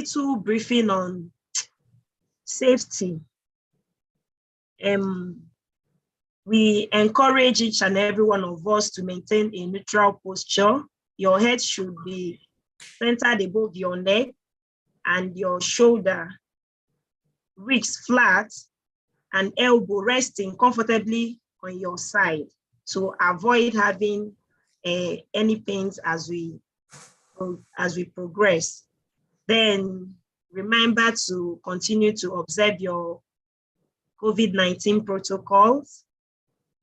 little briefing on safety. We encourage each and every one of us to maintain a neutral posture. Your head should be centered above your neck and your shoulder, wrists flat, and elbow resting comfortably on your side to avoid having any pains as we progress. Then remember to continue to observe your COVID-19 protocols.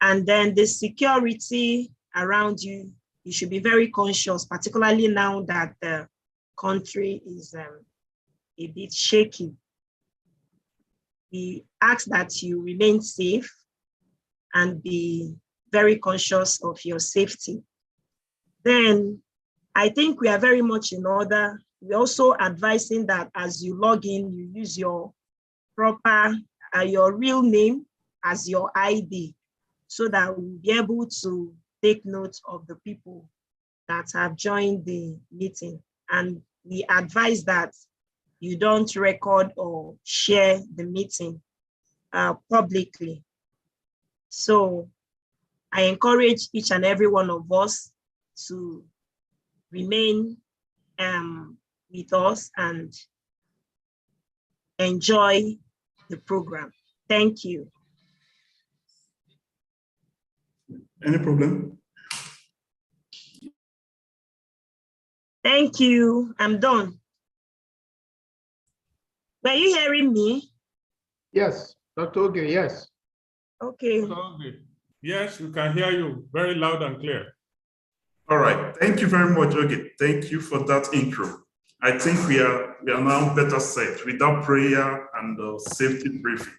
And then the security around you, you should be very conscious, particularly now that the country is a bit shaky. We ask that you remain safe and be very conscious of your safety. Then I think we are very much in order. We're also advising that as you log in, you use your proper, your real name as your ID, so that we'll be able to take note of the people that have joined the meeting. And we advise that you don't record or share the meeting publicly. So I encourage each and every one of us to remain with us and enjoy the program. Thank you. Any problem? Thank you. I'm done. Were you hearing me? Yes, Dr. Oge, yes. Okay. Yes, we can hear you very loud and clear. All right. Thank you very much, Oge. Thank you for that intro. I think we are now better set with that prayer and safety briefing.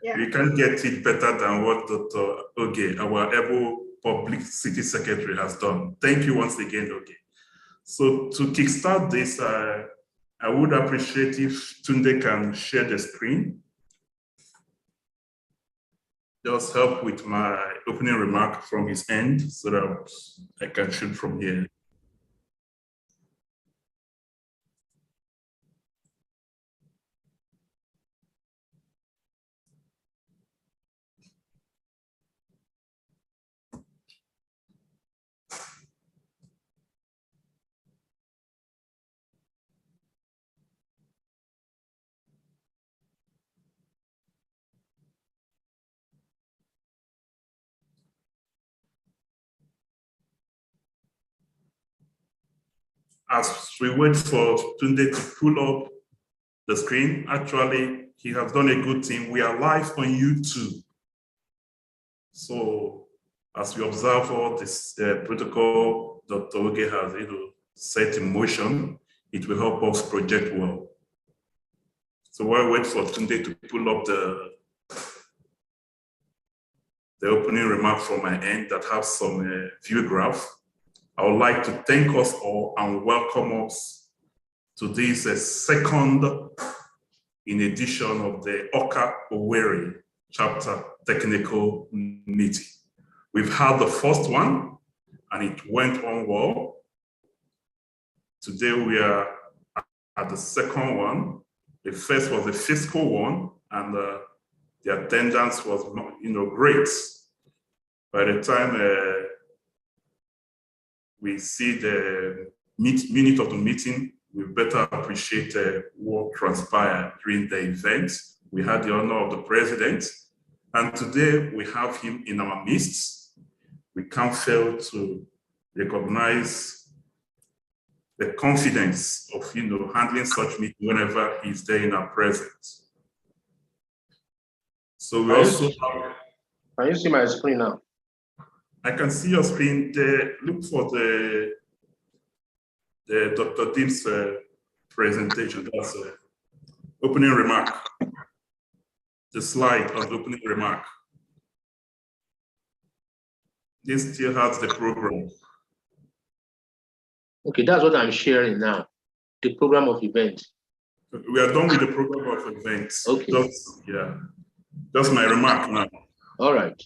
Yeah. We can get it better than what Dr. Oge, our able publicity secretary, has done. Thank you once again, Oge. So to kickstart this, I would appreciate if Tunde can share the screen. Just help with my opening remark from his end so that I can shoot from here. As we wait for Tunde to pull up the screen, actually, he has done a good thing. We are live on YouTube. So as we observe all this protocol Dr. Oge has set in motion, it will help us project well. So while we wait for Tunde to pull up the opening remark from my end that have some view graph, I would like to thank us all and welcome us to this second in edition of the Awka Owerri chapter technical meeting. We've had the first one and it went on well. Today we are at the second one. The first was the fiscal one and the attendance was great. By the time we see the minute of the meeting, we better appreciate what transpired during the event. We had the honor of the president, and today we have him in our midst. We can't fail to recognize the confidence of handling such meeting whenever he's there in our presence. So we also have. Can you see my screen now? I can see your screen there. Look for the Dr. Dim's presentation. That's opening remark. The slide of the opening remark. This still has the program. Okay, that's what I'm sharing now. The program of event. We are done with the program of events. Okay. That's my remark now. All right.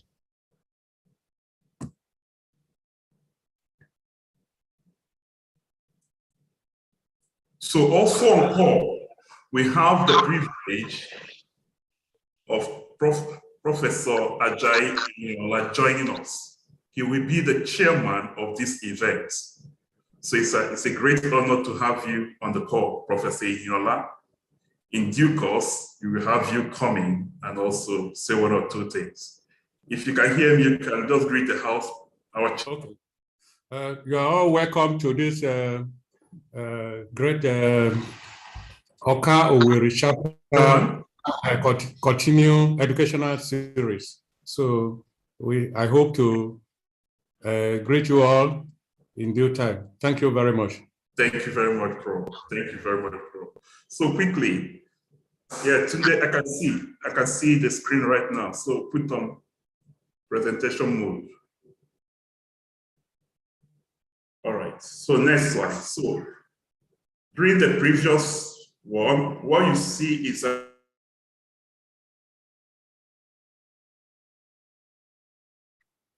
So also on call, we have the privilege of Professor Ajayi Inola joining us. He will be the chairman of this event. So it's a great honor to have you on the call, Professor Inola. In due course, we will have you coming and also say one or two things. If you can hear me, you can just greet the house. Okay. You are all welcome to this great Awka Owerri chapter continue educational series. So I hope to greet you all in due time. Thank you very much. Thank you very much, Prof. Thank you very much, Prof. So quickly, yeah, today I can see the screen right now. So put on presentation mode. All right, so next slide. So during the previous one, what you see is an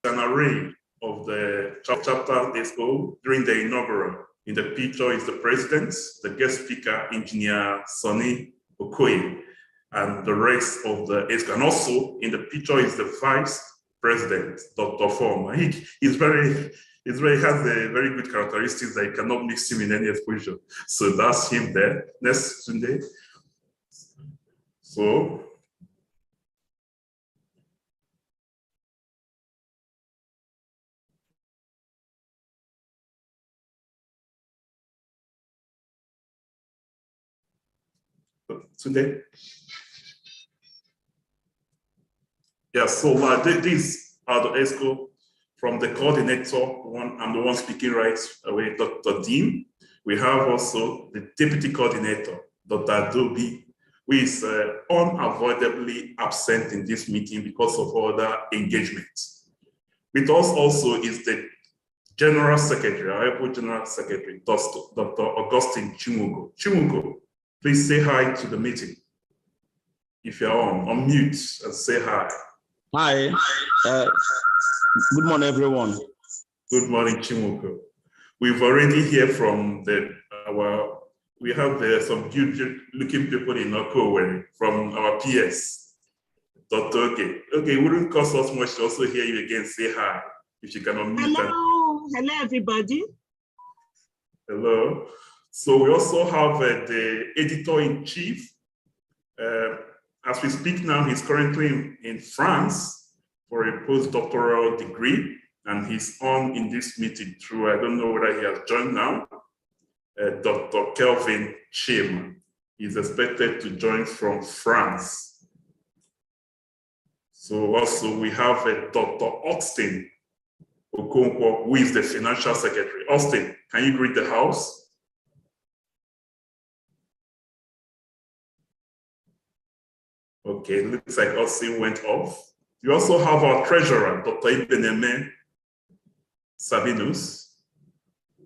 array of the chapter expo during the inaugural. In the picture is the president, the guest speaker, Engineer Sonny Okoye, and the rest of the expo. And also in the picture is the vice president, Dr. Form. He has a very good characteristics that you cannot mix him in any exposure. So that's him there. Next Sunday. So Sunday. Yeah, so these are the ESCO from the coordinator, I'm the one speaking right away, Dr. Dean. We have also the deputy coordinator, Dr. Adobe, who is unavoidably absent in this meeting because of other engagements. With us also is the General Secretary, our Apple General Secretary, Dr. Augustine Chimugo. Chimugo, please say hi to the meeting. If you're on mute and say hi. Hi. Good morning, everyone. Good morning, Chimugo. We've already heard from we have some good-looking people in Owerri from our PS. Dr. Okay, it wouldn't cost us much to also hear you again. Say hi, if you can unmute. Hello, everybody. Hello. So we also have the editor-in-chief. As we speak now, he's currently in France for a postdoctoral degree, and he's on in this meeting through, I don't know whether he has joined now, Dr. Kelvin Chim. He's expected to join from France. So also we have Dr. Austin Okonkwo, who is the financial secretary. Austin, can you greet the house? Okay, looks like Austin went off. We also have our treasurer, Dr. Ibeneme Sabinus,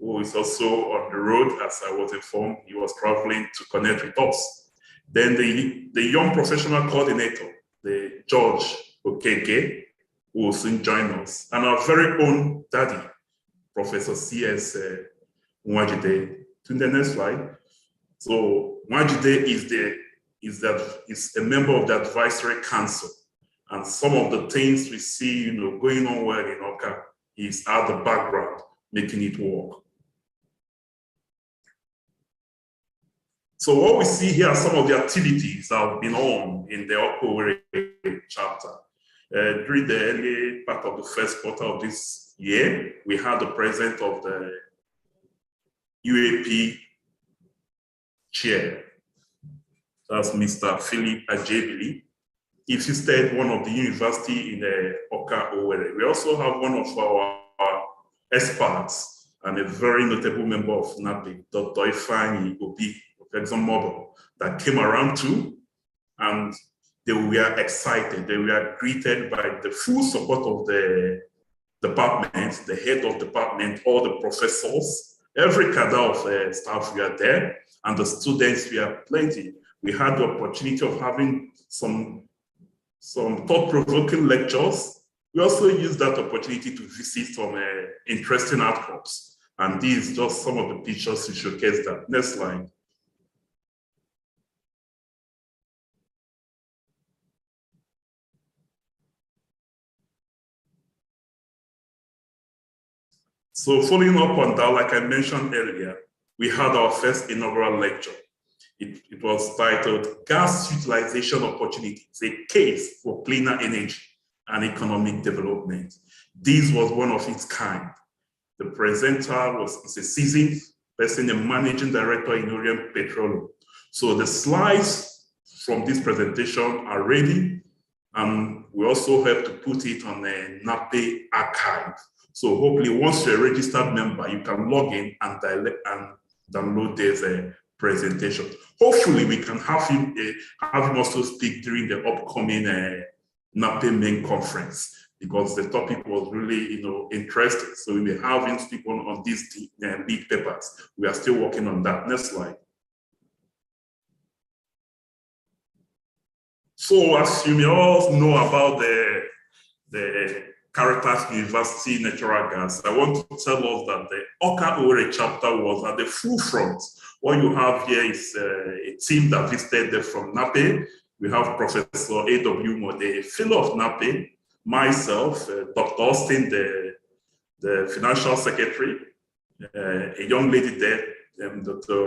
who is also on the road, as I was informed. He was traveling to connect with us. Then the young professional coordinator, the George Okeke, who will soon join us. And our very own daddy, Professor C.S. Nwajide. To the next slide. So Nwajide is a member of the advisory council. And some of the things we see, going on well in Awka is at the background, making it work. So what we see here are some of the activities that have been on in the Owerri chapter. During the early part of the first quarter of this year, we had the president of the UAP chair. That's Mr. Philip Ajebili. He visited one of the university in Awka Owerri. We also have one of our experts and a very notable member of NAPE, Dr. Ifeanyi Obi, Exxon Mobil, that came around too, and they were excited. They were greeted by the full support of the department, the head of department, all the professors, every cadre of staff were there, and the students were plenty. We had the opportunity of having some thought-provoking lectures. We also used that opportunity to visit some interesting outcrops. And these are just some of the pictures to showcase that. Next slide. So following up on that, like I mentioned earlier, we had our first inaugural lecture. It was titled Gas Utilization Opportunities, a Case for Cleaner Energy and Economic Development. This was one of its kind. The presenter is a seasoned person, a managing director in Orient Petroleum. So the slides from this presentation are ready, and we also have to put it on a NAPE archive. So hopefully once you're a registered member, you can log in and download this presentation. Hopefully we can have him also speak during the upcoming NAPE main conference, because the topic was really interesting. So we may have him speak on these lead papers. We are still working on that. Next slide. So as you may all know about the Caritas University Natural Gas, I want to tell us that the Awka Owerri chapter was at the forefront. What you have here is a team that visited from NAPE. We have Professor A.W. Mode, a fellow of NAPE, myself, Dr. Austin, the financial secretary, a young lady there, Dr.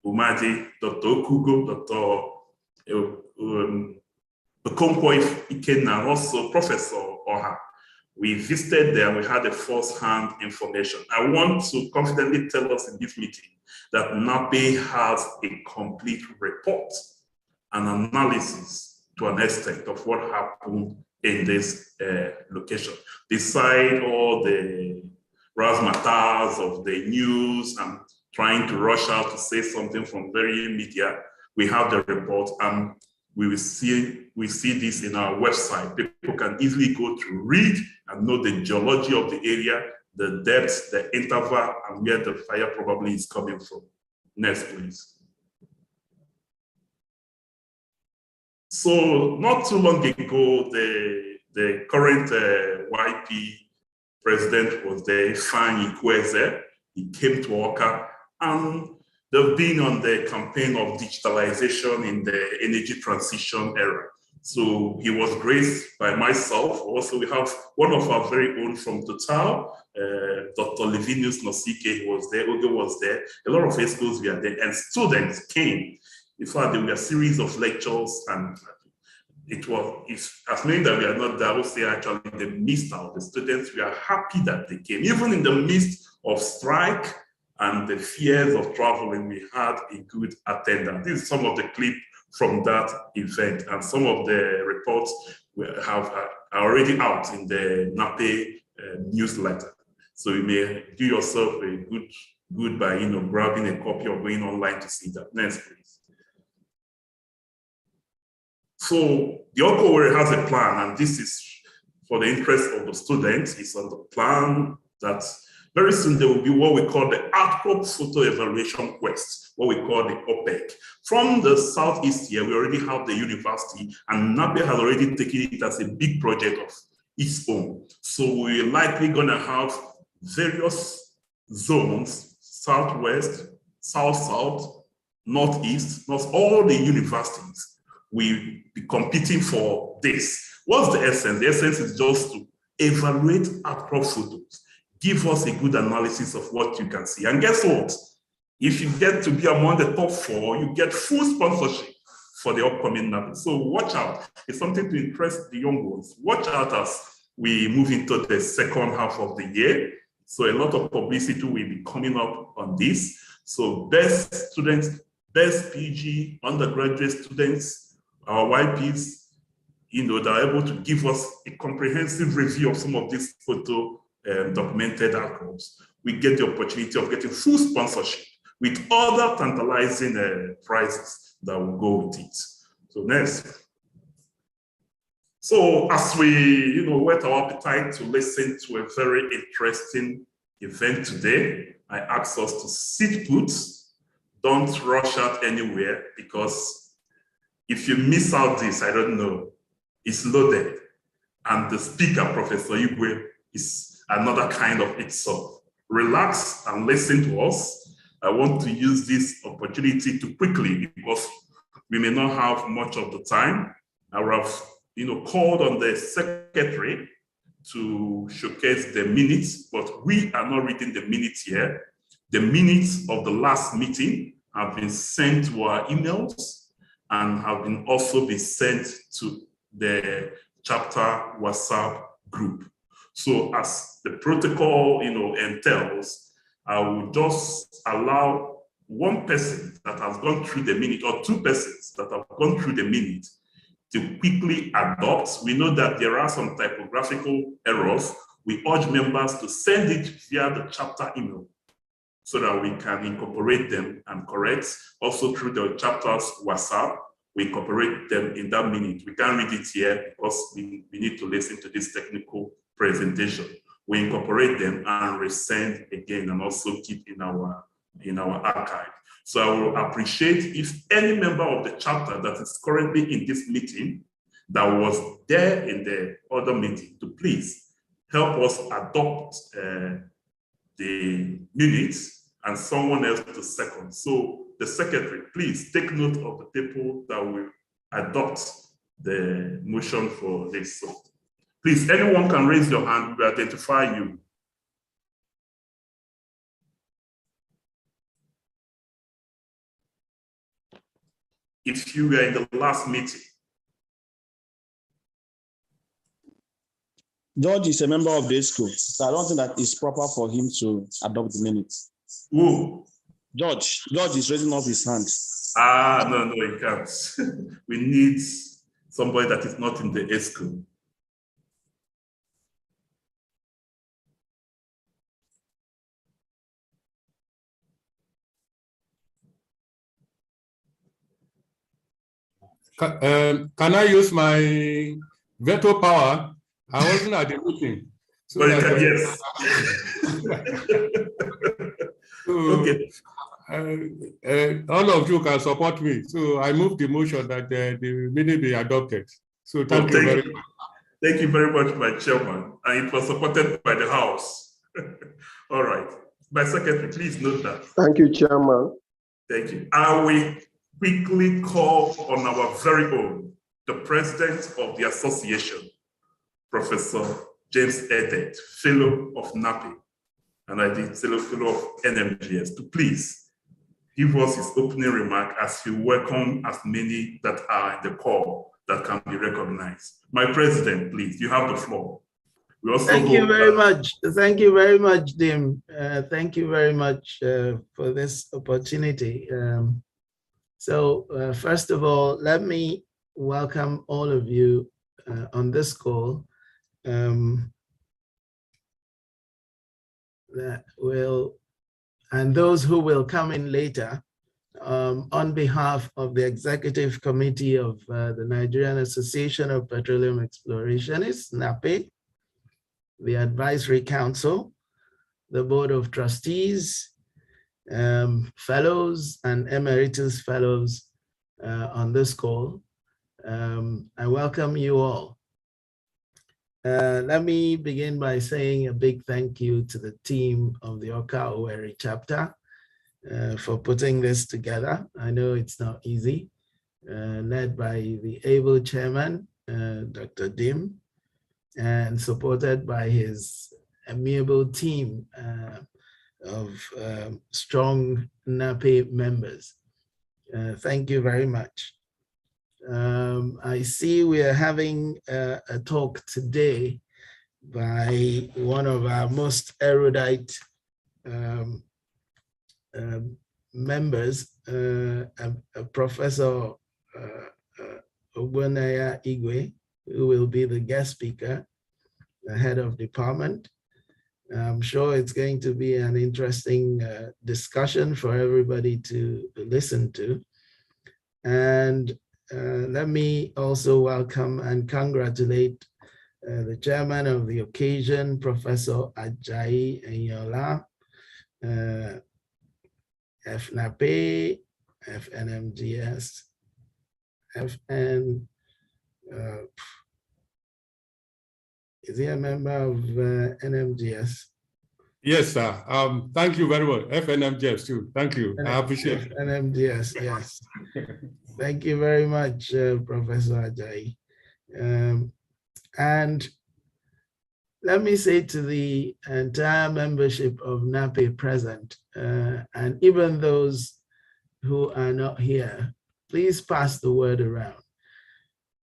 Umadi, Dr. Okugo, Dr. Okonkwo Ikenna, and also Professor Oha. We visited there, we had a first-hand information. I want to confidently tell us in this meeting that NAPE has a complete report and analysis to an extent of what happened in this location. Beside all the razzmatazz of the news and trying to rush out to say something from very media, we have the report, and we see this in our website. People can easily go to read and know the geology of the area, the depth, the interval, and where the fire probably is coming from. Next, please. So not too long ago, the current YP president was there, Igwe. He came to Awka, and they've been on the campaign of digitalization in the energy transition era. So he was graced by myself. Also, we have one of our very own from Total, Dr. Levinus Nosike, he was there, Oge was there. A lot of ESCOs were there, and students came. In fact, there were a series of lectures, and as many that we are not there, I would say actually in the midst of the students, we are happy that they came. Even in the midst of strike and the fears of traveling, we had a good attendance. This is some of the clip from that event, and some of the reports are already out in the NAPE newsletter. So you may do yourself a good by grabbing a copy or going online to see that. Next, please. So the Awka Owerri has a plan, and this is for the interest of the students. It's on the plan that very soon there will be what we call the outcrop photo evaluation quest, what we call the OPEC. From the southeast here, we already have the university, and NAPE has already taken it as a big project of its own. So we're likely going to have various zones, southwest, south-south, northeast, not all the universities will be competing for this. What's the essence? The essence is just to evaluate outcrop photos. Give us a good analysis of what you can see. And guess what? If you get to be among the top 4, you get full sponsorship for the upcoming NAPE. So watch out. It's something to interest the young ones. Watch out as we move into the second half of the year. So a lot of publicity will be coming up on this. So best students, best PG, undergraduate students, our YPs, that are able to give us a comprehensive review of some of these photo documented outcomes. We get the opportunity of getting full sponsorship with other tantalizing prizes that will go with it. So next. So as we, whet our appetite to listen to a very interesting event today, I ask us to sit put, don't rush out anywhere, because if you miss out this, I don't know, it's loaded. And the speaker, Professor Igwe, is another kind of itself. Relax and listen to us. I want to use this opportunity to quickly, because we may not have much of the time, I have called on the secretary to showcase the minutes, but we are not reading the minutes here. The minutes of the last meeting have been sent to our emails and have been also been sent to the chapter WhatsApp group. So as the protocol, entails, I will just allow one person that has gone through the minute or two persons that have gone through the minute to quickly adopt. We know that there are some typographical errors. We urge members to send it via the chapter email so that we can incorporate them and correct. Also through the chapter's WhatsApp, we incorporate them in that minute. We can't read it here because we need to listen to this technical presentation. We incorporate them and resend again and also keep in our archive. So I will appreciate if any member of the chapter that is currently in this meeting that was there in the other meeting to please help us adopt the minutes and someone else to second. So the secretary, please take note of the people that will adopt the motion for this. So please, anyone can raise your hand, we will identify you. If you were in the last meeting. George is a member of the school, so I don't think that it's proper for him to adopt the minutes. Who? George is raising up his hand. No, he can't. We need somebody that is not in the A school. Can I use my veto power? I wasn't at the meeting. So well, yes. Okay. All of you can support me. So I move the motion that the minute be adopted. So thank you very much. Thank you very much, my chairman. And it was supported by the House. All right. My secretary, please note that. Thank you, chairman. Thank you. I will quickly call on our very own, the president of the association, Professor James Edet, fellow of NAPE, and I did fellow of NMGS, to please give us his opening remark as he welcomes as many that are in the call that can be recognized. My president, please, you have the floor. We also Thank you very much. Thank you very much, Dim. Thank you very much for this opportunity. First of all, let me welcome all of you on this call that will, and those who will come in later, on behalf of the Executive Committee of the Nigerian Association of Petroleum Explorationists, NAPE, the Advisory Council, the Board of Trustees, fellows and emeritus fellows on this call. I welcome you all. Let me begin by saying a big thank you to the team of the Awka Owerri chapter for putting this together. I know it's not easy, led by the able chairman, Dr. Dim, and supported by his amiable team of strong NAPE members. Thank you very much. I see we are having a talk today by one of our most erudite members, Professor Ogbonnaya Igwe, who will be the guest speaker, the head of department. I'm sure it's going to be an interesting discussion for everybody to listen to. And let me also welcome and congratulate the chairman of the occasion, Professor Ajayi Enyola, FNAPE, FNMGS, FN, is he a member of NMGS? Yes, sir. Thank you very much. FNMGS too. Thank you. I appreciate it. NMGS, yes. Thank you very much, Professor Ajayi. And let me say to the entire membership of NAPE present, and even those who are not here, please pass the word around.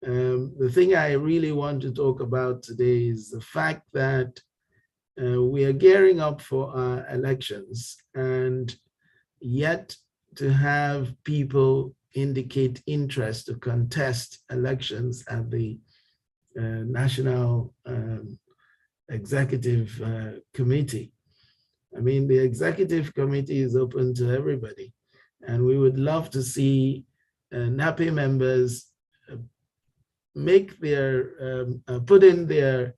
The thing I really want to talk about today is the fact that we are gearing up for our elections, and yet to have people indicate interest to contest elections at the National Executive Committee. I mean, the Executive Committee is open to everybody, and we would love to see NAPE members make their, put in their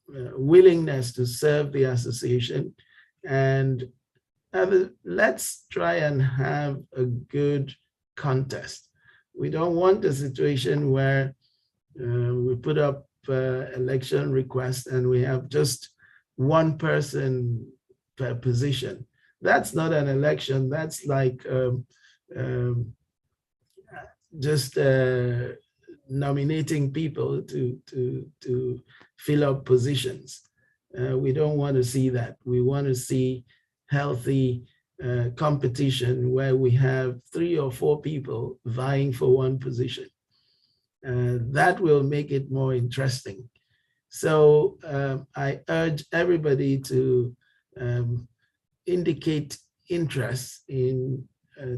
willingness to serve the association, and let's try and have a good contest. We don't want a situation where we put up election requests and we have just one person per position. That's not an election. That's like just nominating people to fill up positions. We don't want to see that. We want to see healthy competition where we have 3 or 4 people vying for one position. That will make it more interesting. So I urge everybody to indicate interest in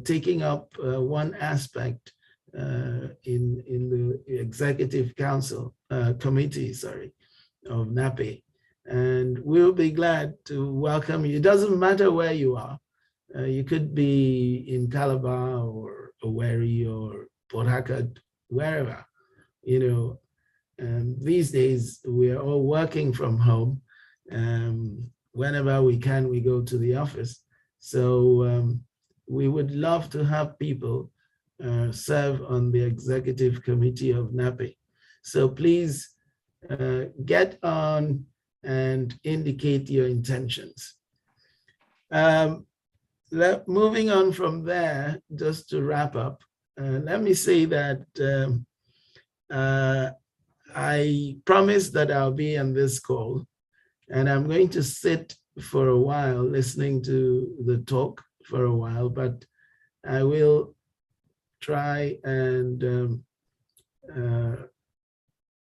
taking up one aspect in the Executive Council Committee, of NAPE. And we'll be glad to welcome you. It doesn't matter where you are. You could be in Calabar or Owerri or Port Harcourt, wherever. You know, these days we are all working from home. Whenever we can, we go to the office. So we would love to have people serve on the Executive Committee of NAPE. So please get on and indicate your intentions. Moving on from there, just to wrap up, let me say that I promised that I'll be on this call, and I'm going to sit for a while listening to the talk for a while, but I will try and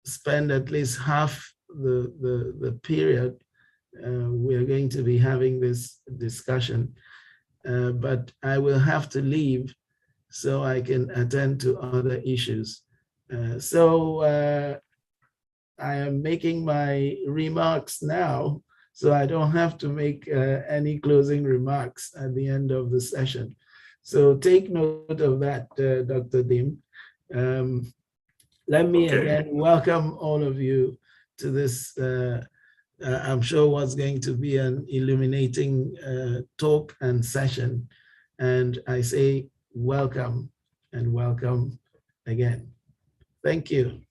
spend at least half the period we're going to be having this discussion, but I will have to leave so I can attend to other issues. I am making my remarks now, so I don't have to make any closing remarks at the end of the session. So take note of that, Dr. Dim. Let me again welcome all of you to this, I'm sure what's going to be an illuminating talk and session. And I say welcome and welcome again. Thank you.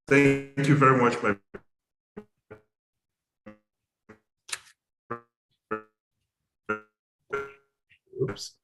Thank you very much, my Oops.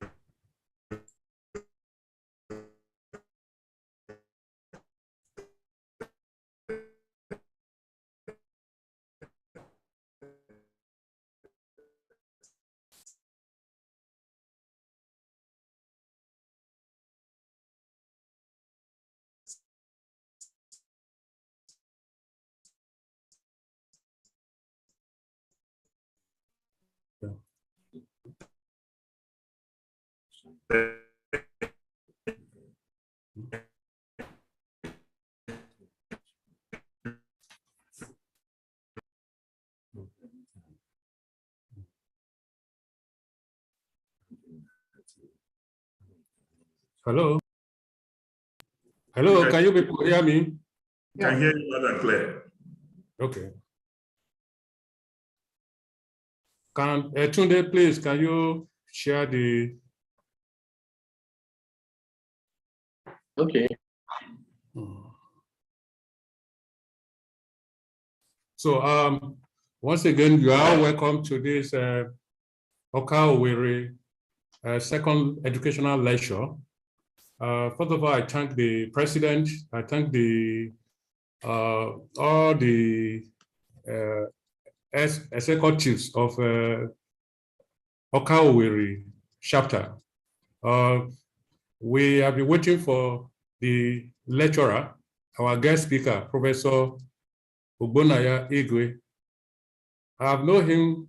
Hello. Hello, can you people hear me? Can hear you loud and clear. Okay. Can Tunde, please, can you share the? Okay. So once again, you are welcome to this Awka Owerri second educational lecture. First of all, I thank the president, I thank the all the executives of Awka Owerri chapter. We have been waiting for the lecturer, our guest speaker, Professor Ogbonnaya Igwe. I have known him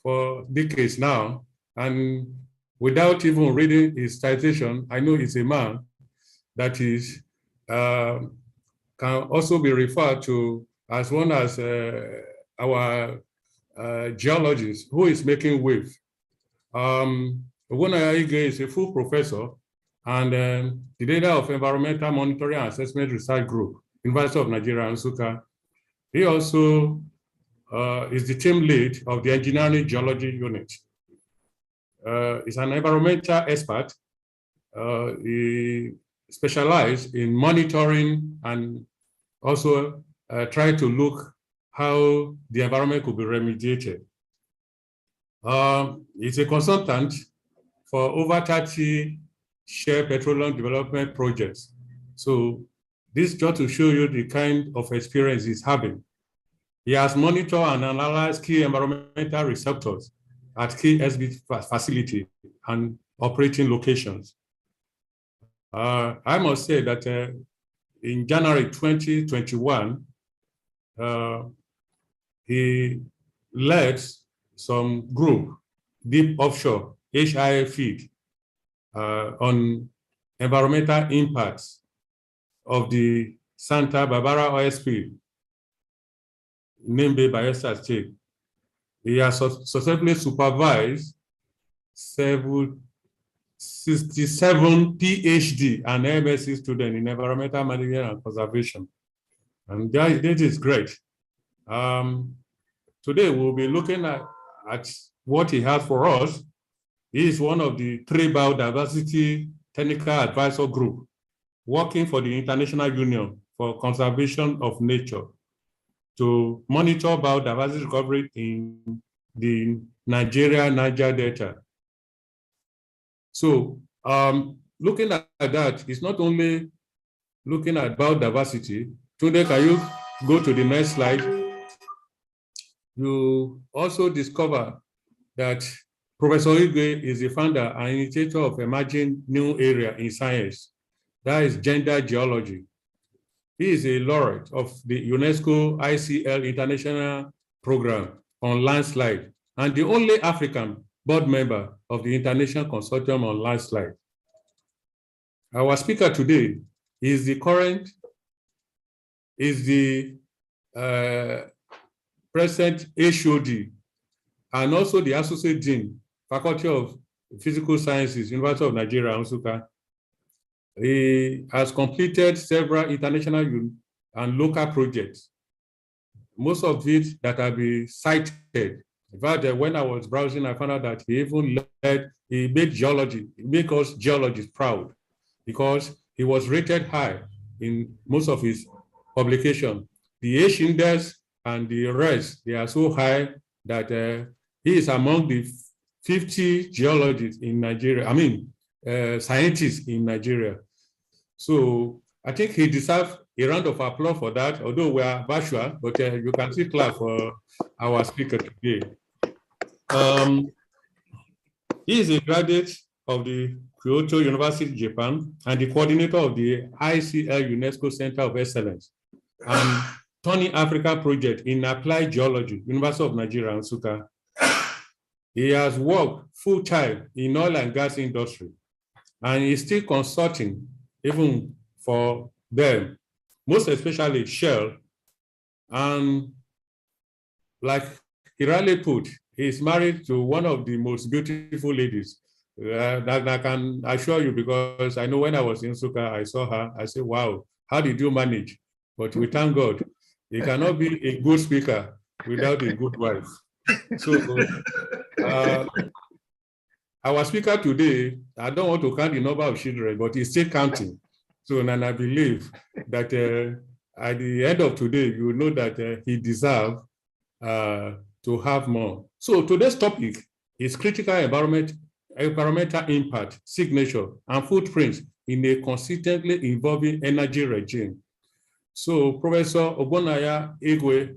for decades now, and without even reading his citation, I know he's a man that is can also be referred to as one as our geologist who is making wave. Ogbonnaya Igwe is a full professor and the leader of Environmental Monitoring and Assessment Research Group, University of Nigeria, Nsukka. He also is the team lead of the Engineering Geology Unit. He's an environmental expert. He specialized in monitoring and also try to look how the environment could be remediated. He's a consultant for over 30 share petroleum development projects. So this just to show you the kind of experience he's having. He has monitored and analyzed key environmental receptors at key SB facility and operating locations. I must say that in January 2021, he led some group, deep offshore HIA feed, on environmental impacts of the Santa Barbara oil spill, named by Bayelsa State. He has successfully supervised 67 PhD and MSc students in environmental management and conservation. And that is great. Today we'll be looking at what he has for us. He is one of the 3 biodiversity technical advisor group working for the International Union for Conservation of Nature to monitor biodiversity recovery in the Niger Delta. So looking at that, it's not only looking at biodiversity. Tunde, can you go to the next slide? You also discover that Professor Igwe is the founder and initiator of emerging new area in science, that is gender geology. He is a laureate of the UNESCO ICL International Program on landslide and the only African board member of the International Consortium on Landslide. Our speaker today is the present HOD and also the Associate Dean, Faculty of Physical Sciences, University of Nigeria, Nsukka. He has completed several international and local projects, most of it that have been cited. In fact, when I was browsing, I found out that he even he made geology, he made us geologists proud because he was rated high in most of his publications. The H index and the rest, they are so high that he is among the 50 geologists in Nigeria, scientists in Nigeria. So I think he deserves a round of applause for that, although we are virtual, but you can see clap for our speaker today. He is a graduate of the Kyoto University, Japan, and the coordinator of the ICL UNESCO Center of Excellence and Turning Africa project in applied geology, University of Nigeria, Nsukka. He has worked full-time in oil and gas industry, and he's still consulting even for them, most especially Shell. And like Hirale put, he's married to one of the most beautiful ladies that I can assure you, because I know when I was in Nsukka, I saw her, I said, wow, how did you manage? But we thank God, you cannot be a good speaker without a good wife. So our speaker today, I don't want to count the number of children, but he's still counting. So, and I believe that at the end of today, you will know that he deserves to have more. So today's topic is critical environmental impact, signature, and footprints in a consistently evolving energy regime. So Professor Ogbonnaya Igwe,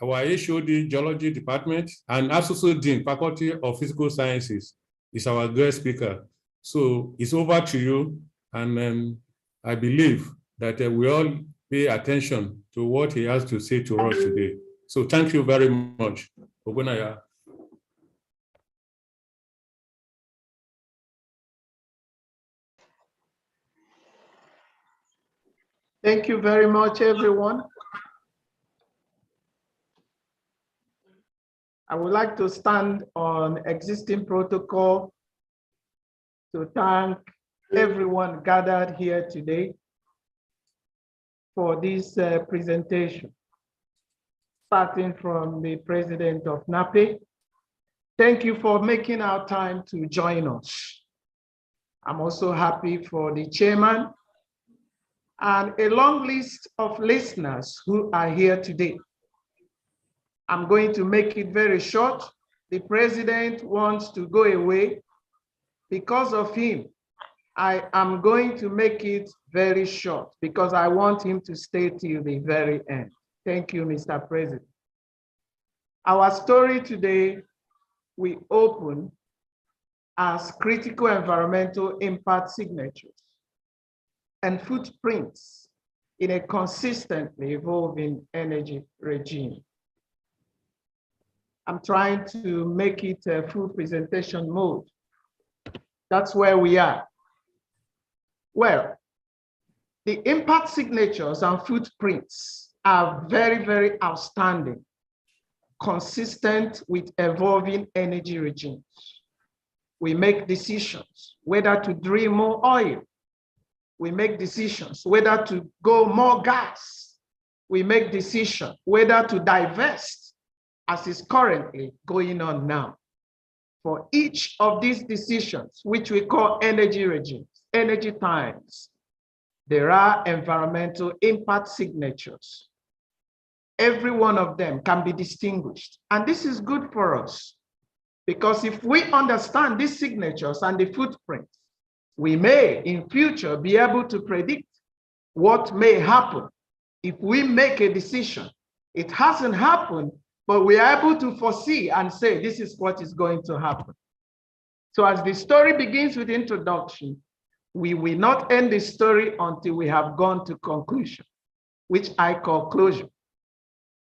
our HOD Geology Department and Associate Dean, Faculty of Physical Sciences, is our guest speaker. So it's over to you, and I believe that we all pay attention to what he has to say to us today. So thank you very much, Ogbonnaya. Thank you very much, everyone. I would like to stand on existing protocol to thank everyone gathered here today for this presentation, starting from the president of NAPE. Thank you for making our time to join us. I'm also happy for the chairman and a long list of listeners who are here today. I'm going to make it very short. The president wants to go away. Because of him, I am going to make it very short because I want him to stay till the very end. Thank you, Mr. President. Our story today, we open as critical environmental impact signatures and footprints in a consistently evolving energy regime. I'm trying to make it a full presentation mode. That's where we are. Well, the impact signatures and footprints are very, very outstanding, consistent with evolving energy regimes. We make decisions whether to drill more oil. We make decisions whether to go more gas. We make decisions whether to divest, as is currently going on now. For each of these decisions, which we call energy regimes, energy times, there are environmental impact signatures. Every one of them can be distinguished. And this is good for us, because if we understand these signatures and the footprints, we may in future be able to predict what may happen if we make a decision. It hasn't happened, but we are able to foresee and say, this is what is going to happen. So as the story begins with introduction, we will not end the story until we have gone to conclusion, which I call closure.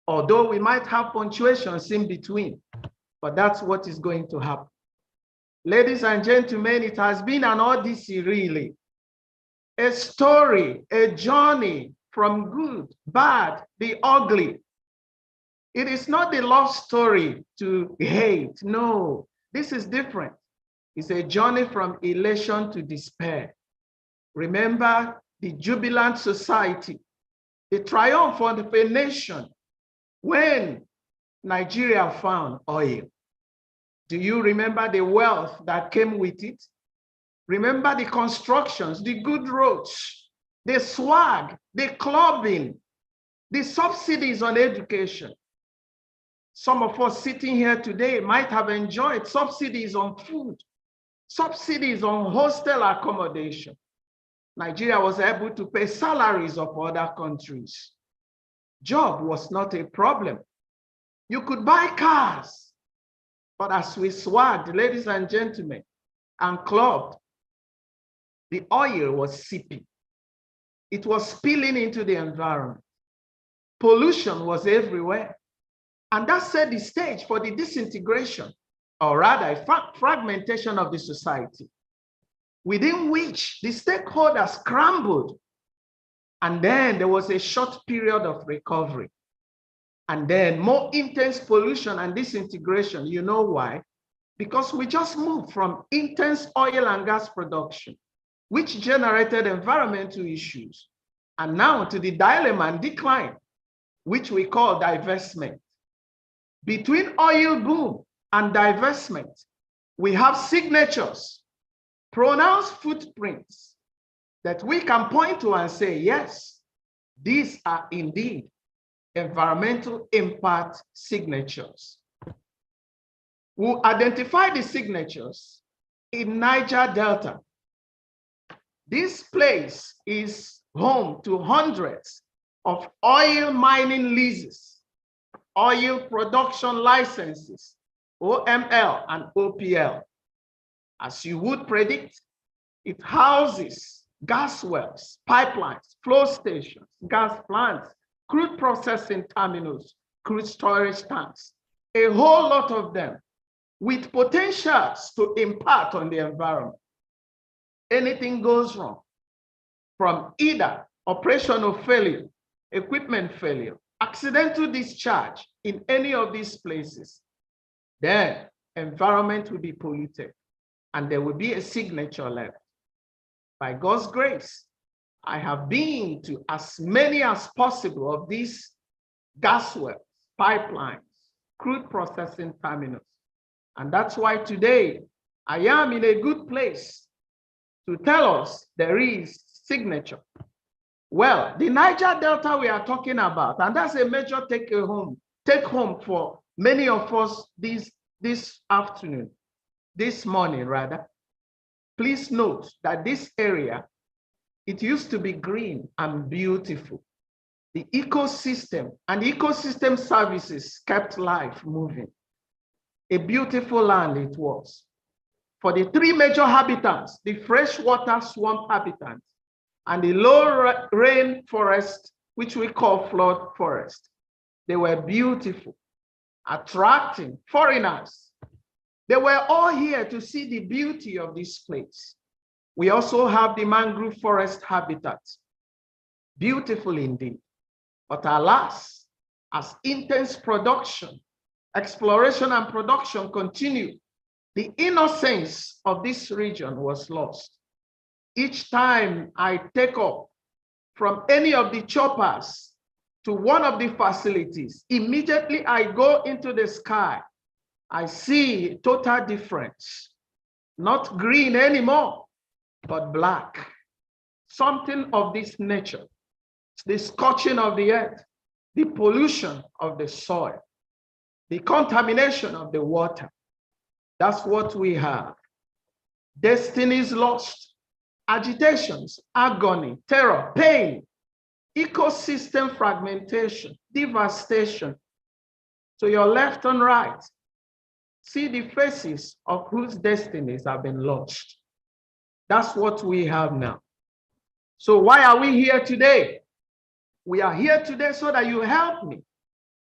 Although we might have punctuations in between, but that's what is going to happen. Ladies and gentlemen, it has been an odyssey, really. A story, a journey from good, bad, the ugly. It is not the love story to hate. No, this is different. It's a journey from elation to despair. Remember the jubilant society, the triumph of a nation when Nigeria found oil. Do you remember the wealth that came with it? Remember the constructions, the good roads, the swag, the clubbing, the subsidies on education. Some of us sitting here today might have enjoyed subsidies on food, subsidies on hostel accommodation. Nigeria was able to pay salaries of other countries. Job was not a problem. You could buy cars. But as we swagged, ladies and gentlemen, and clubbed, the oil was seeping. It was spilling into the environment. Pollution was everywhere. And that set the stage for the disintegration, or rather fragmentation of the society, within which the stakeholders scrambled. And then there was a short period of recovery. And then more intense pollution and disintegration. You know why? Because we just moved from intense oil and gas production, which generated environmental issues, and now to the dilemma and decline, which we call divestment. Between oil boom and divestment, we have signatures, pronounced footprints that we can point to and say, yes, these are indeed environmental impact signatures. We'll identify the signatures in Niger Delta. This place is home to hundreds of oil mining leases, oil production licenses, OML and OPL. As you would predict, it houses gas wells, pipelines, flow stations, gas plants, crude processing terminals, crude storage tanks, a whole lot of them with potentials to impact on the environment. Anything goes wrong, from either operational failure, equipment failure, accidental discharge in any of these places, then environment will be polluted and there will be a signature left. By God's grace, I have been to as many as possible of these gas wells, pipelines, crude processing terminals. And that's why today I am in a good place to tell us there is signature. Well, the Niger Delta we are talking about, and that's a major take home for many of us this afternoon, this morning rather. Please note that this area, it used to be green and beautiful. The ecosystem and ecosystem services kept life moving. A beautiful land it was. For the three major habitats, the freshwater swamp habitats and the low rain forest, which we call flood forest, they were beautiful, attracting foreigners. They were all here to see the beauty of this place. We also have the mangrove forest habitat. Beautiful indeed. But alas, as intense production, exploration and production continued, the innocence of this region was lost. Each time I take up from any of the choppers to one of the facilities, immediately I go into the sky, I see total difference. Not green anymore, but black. Something of this nature. The scorching of the earth, the pollution of the soil, the contamination of the water. That's what we have. Destinies lost, agitations, agony, terror, pain, ecosystem fragmentation, devastation. To your left and right, see the faces of whose destinies have been lost. That's what we have now. So why are we here today? We are here today so that you help me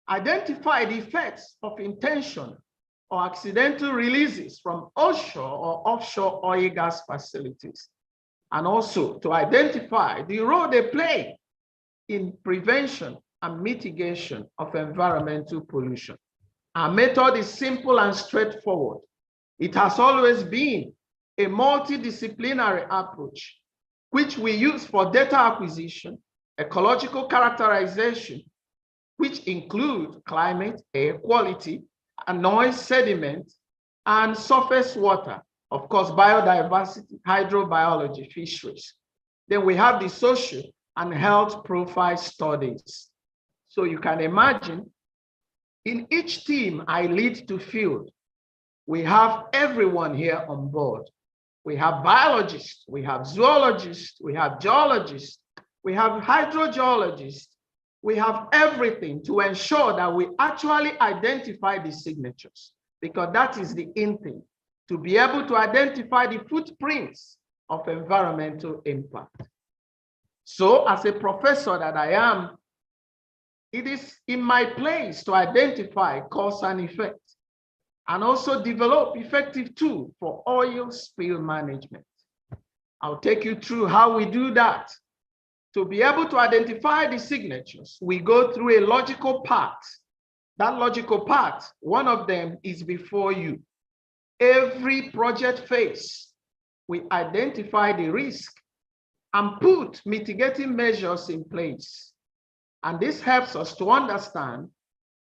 identify the effects of intentional or accidental releases from onshore or offshore oil gas facilities, and also to identify the role they play in prevention and mitigation of environmental pollution. Our method is simple and straightforward. It has always been a multidisciplinary approach, which we use for data acquisition, ecological characterization, which include climate, air quality, and noise, sediment, and surface water, of course, biodiversity, hydrobiology, fisheries. Then we have the social and health profile studies. So you can imagine, in each team I lead to field, we have everyone here on board. We have biologists, we have zoologists, we have geologists, we have hydrogeologists, we have everything to ensure that we actually identify the signatures, because that is the in thing, to be able to identify the footprints of environmental impact. So as a professor that I am, it is in my place to identify cause and effect, and also develop effective tools for oil spill management. I'll take you through how we do that. To be able to identify the signatures, we go through a logical path. That logical path, one of them is before you. Every project phase, we identify the risk and put mitigating measures in place. And this helps us to understand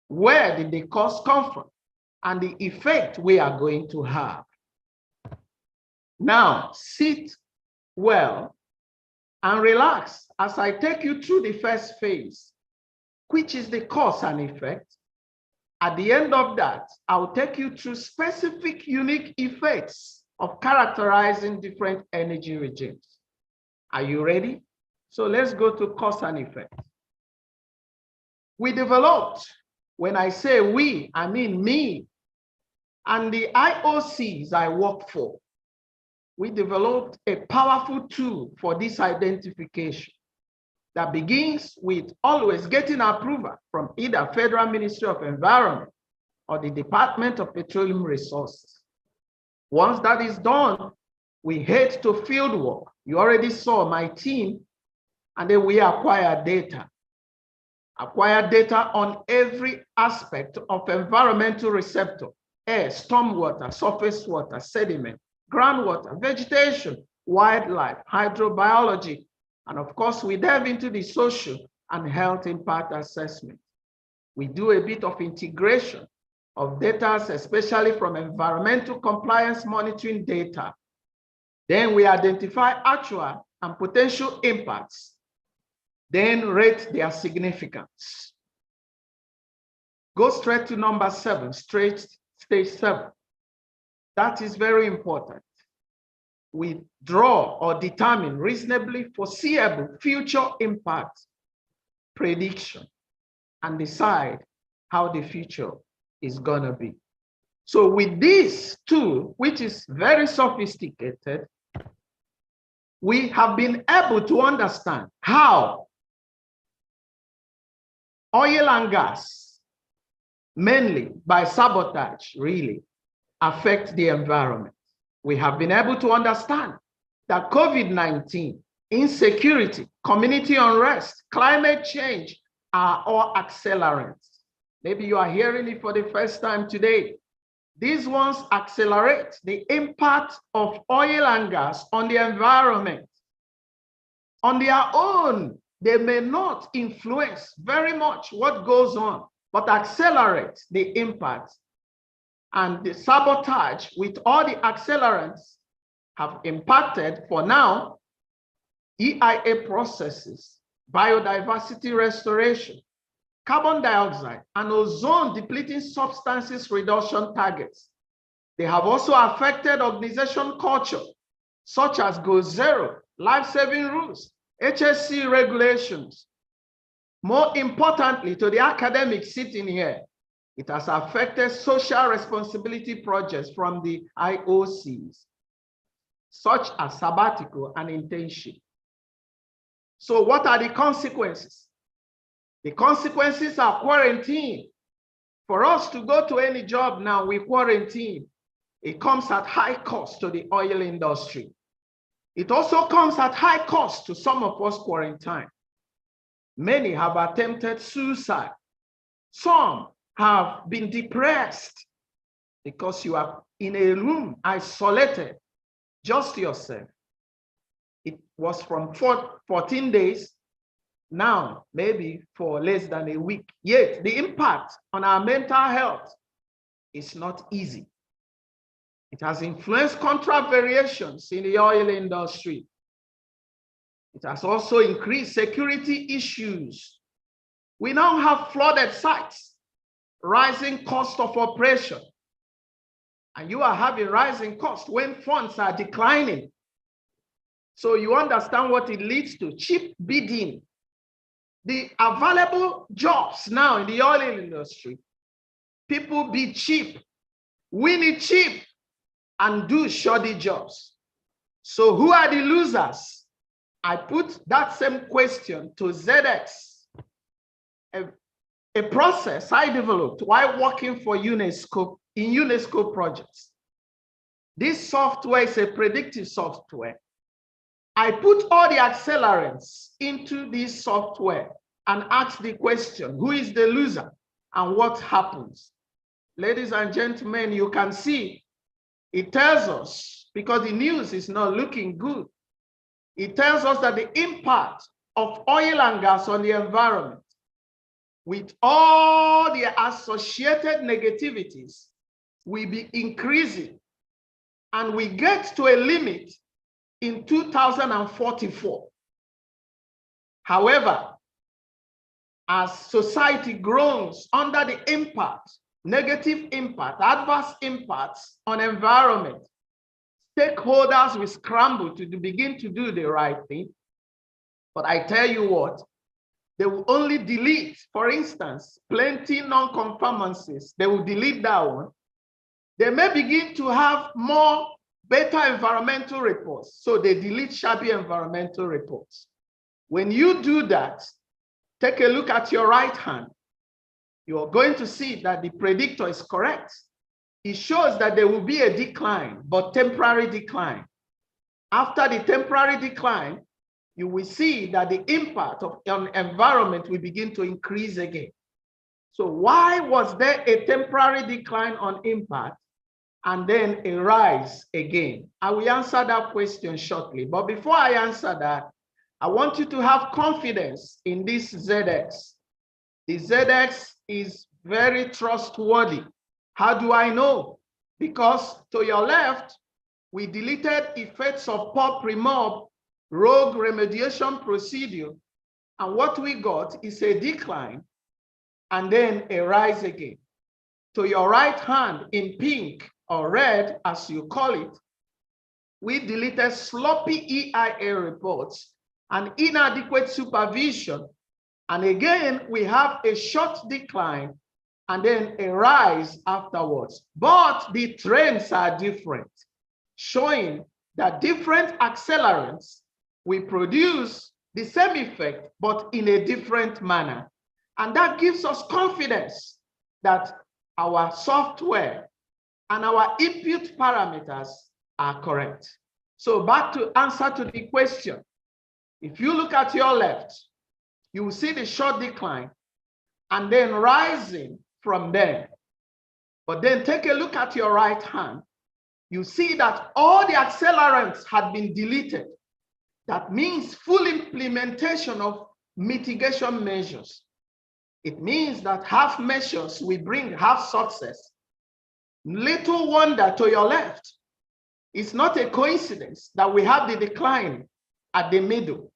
where did the cause come from and the effect we are going to have. Now, sit well and relax as I take you through the first phase, which is the cause and effect. At the end of that, I'll take you through specific unique effects of characterizing different energy regimes. Are you ready? So let's go to cause and effect. we developed, when I say we, I mean me and the IOCs I work for, we developed a powerful tool for this identification that begins with always getting approval from either Federal Ministry of Environment or the Department of Petroleum Resources. Once that is done, we head to field work. You already saw my team, and then we acquire data. Acquire data on every aspect of environmental receptor: air, stormwater, surface water, sediment, groundwater, vegetation, wildlife, hydrobiology, and of course, we delve into the social and health impact assessment. We do a bit of integration of data, especially from environmental compliance monitoring data. Then we identify actual and potential impacts, then rate their significance. Go straight to number 7, stage 7. That is very important. We draw or determine reasonably foreseeable future impact prediction and decide how the future is gonna be. So with this tool, which is very sophisticated, we have been able to understand how oil and gas, mainly by sabotage, really affect the environment. We have been able to understand that COVID-19, insecurity, community unrest, climate change are all accelerants. Maybe you are hearing it for the first time today. These ones accelerate the impact of oil and gas on the environment. On their own, they may not influence very much what goes on, but accelerate the impact. And the sabotage with all the accelerants have impacted, for now, EIA processes, biodiversity restoration, carbon dioxide, and ozone depleting substances reduction targets. They have also affected organization culture, such as Go Zero, life-saving rules, HSC regulations. More importantly, to the academics sitting here, it has affected social responsibility projects from the IOCs, such as sabbatical and internship. So what are the consequences? The consequences are quarantine. For us to go to any job now, we quarantine. It comes at high cost to the oil industry. It also comes at high cost to some of us quarantine. Many have attempted suicide. Some have been depressed because you are in a room, isolated, just yourself. It was from 14 days, now maybe for less than a week. Yet the impact on our mental health is not easy. It has influenced contract variations in the oil industry. It has also increased security issues. We now have flooded sites, rising cost of operation. And you are having rising costs when funds are declining. So you understand what it leads to: cheap bidding. The available jobs now in the oil industry, people bid cheap, win it cheap, and do shoddy jobs. So who are the losers? I put that same question to ZX, a process I developed while working for UNESCO in UNESCO projects. This software is a predictive software. I put all the accelerants into this software and ask the question, who is the loser and what happens? Ladies and gentlemen, you can see it tells us, because the news is not looking good, it tells us that the impact of oil and gas on the environment, with all the associated negativities, will be increasing, and we get to a limit in 2044. However, as society grows under the impact, negative impact, adverse impacts on environment, stakeholders will scramble to begin to do the right thing. But I tell you what, they will only delete, for instance, plenty non-conformances. They will delete that one. They may begin to have more better environmental reports, so they delete shabby environmental reports. When you do that, take a look at your right hand. You are going to see that the predictor is correct. It shows that there will be a decline, but temporary decline. After the temporary decline, you will see that the impact on environment will begin to increase again. So why was there a temporary decline on impact and then a rise again? I will answer that question shortly. But before I answer that, I want you to have confidence in this ZX. The ZX is very trustworthy. How do I know? Because to your left, we deleted effects of poor pre-mob rogue remediation procedure. And what we got is a decline and then a rise again. To your right hand in pink or red, as you call it, we deleted sloppy EIA reports and inadequate supervision. And again, we have a short decline and then a rise afterwards. But the trends are different, showing that different accelerants will produce the same effect, but in a different manner. And that gives us confidence that our software and our input parameters are correct. So back to answer to the question. If you look at your left, you will see the short decline and then rising from there. But then take a look at your right hand. You see that all the accelerants had been deleted. That means full implementation of mitigation measures. It means that half measures will bring half success. Little wonder to your left. It's not a coincidence that we have the decline at the middle.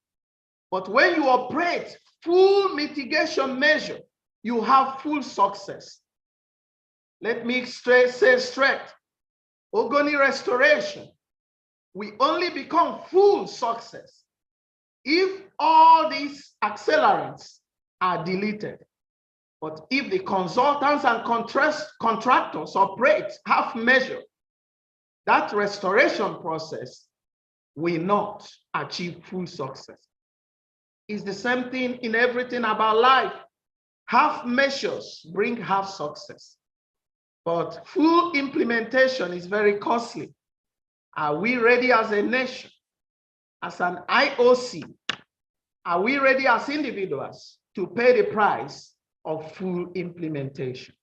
But when you operate full mitigation measure, you have full success. Let me say straight, Ogoni restoration, we only become full success if all these accelerants are deleted. But if the consultants and contractors operate half measure, that restoration process will not achieve full success. It's the same thing in everything about life. Half measures bring half success, but full implementation is very costly. Are we ready as a nation, as an IOC? Are we ready as individuals to pay the price of full implementation?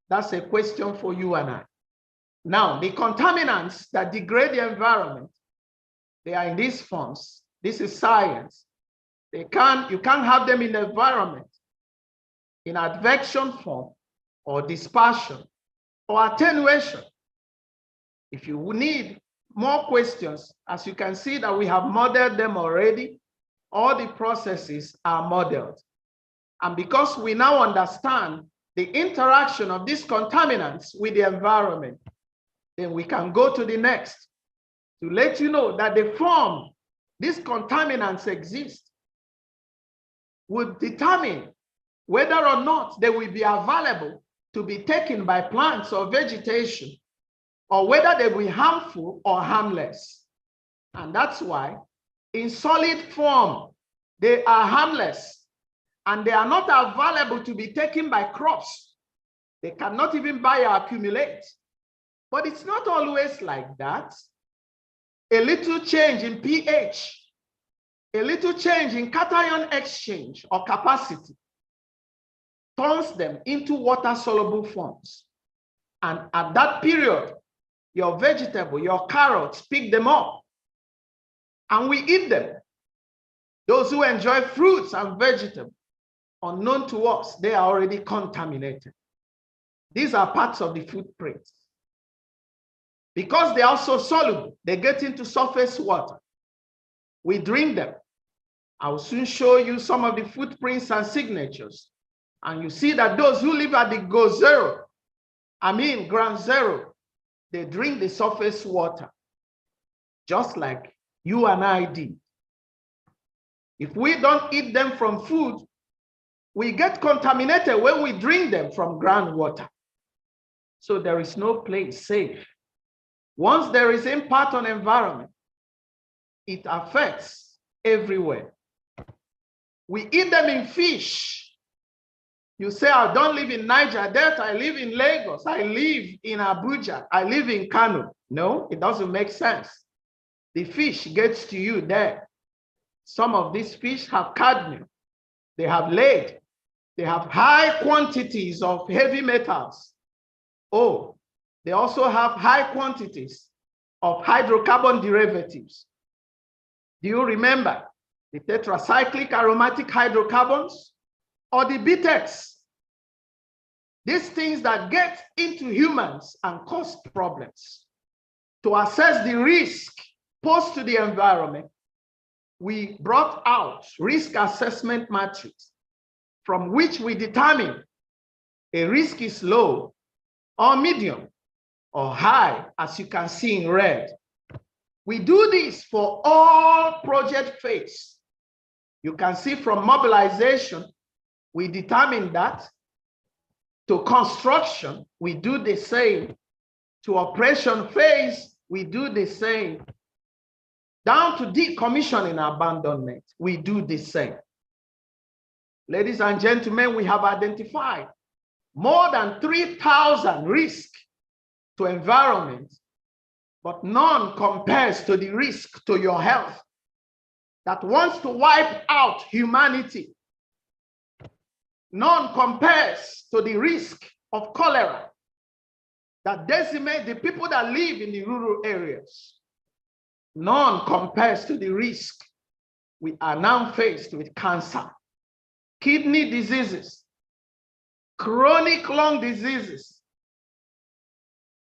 That's a question for you and I. Now, the contaminants that degrade the environment, they are in these forms. This is science. You can't have them in the environment in advection form or dispersion or attenuation. If you need more questions, as you can see that we have modeled them already, all the processes are modeled. And because we now understand the interaction of these contaminants with the environment, then we can go to the next to let you know that the form these contaminants exist would determine whether or not they will be available to be taken by plants or vegetation, or whether they will be harmful or harmless. And that's why in solid form, they are harmless and they are not available to be taken by crops. They cannot even bioaccumulate. But it's not always like that. A little change in pH, a little change in cation exchange or capacity turns them into water-soluble forms. And at that period, your vegetable, your carrots, pick them up and we eat them. Those who enjoy fruits and vegetables, unknown to us, they are already contaminated. These are parts of the footprint. Because they are also soluble, they get into surface water. We drink them. I will soon show you some of the footprints and signatures. And you see that those who live at the ground zero, they drink the surface water, just like you and I did. If we don't eat them from food, We get contaminated when we drink them from groundwater. So there is no place safe. Once there is impact on environment, it affects everywhere. We eat them in fish. You say, I don't live in Niger Delta, I live in Lagos, I live in Abuja, I live in Kano. No, it doesn't make sense. The fish gets to you there. Some of these fish have cadmium, they have lead, they have high quantities of heavy metals. Oh, they also have high quantities of hydrocarbon derivatives. Do you remember the tetracyclic aromatic hydrocarbons or the BTEX? These things that get into humans and cause problems. To assess the risk posed to the environment, we brought out risk assessment matrix from which we determine a risk is low or medium or high, as you can see in red. We do this for all project phase. You can see from mobilization, we determine that. To construction, we do the same. To operation phase, we do the same. Down to decommissioning and abandonment, we do the same. Ladies and gentlemen, we have identified more than 3,000 risks to environment, but none compares to the risk to your health that wants to wipe out humanity. None compares to the risk of cholera that decimates the people that live in the rural areas. None compares to the risk we are now faced with: cancer, kidney diseases, chronic lung diseases,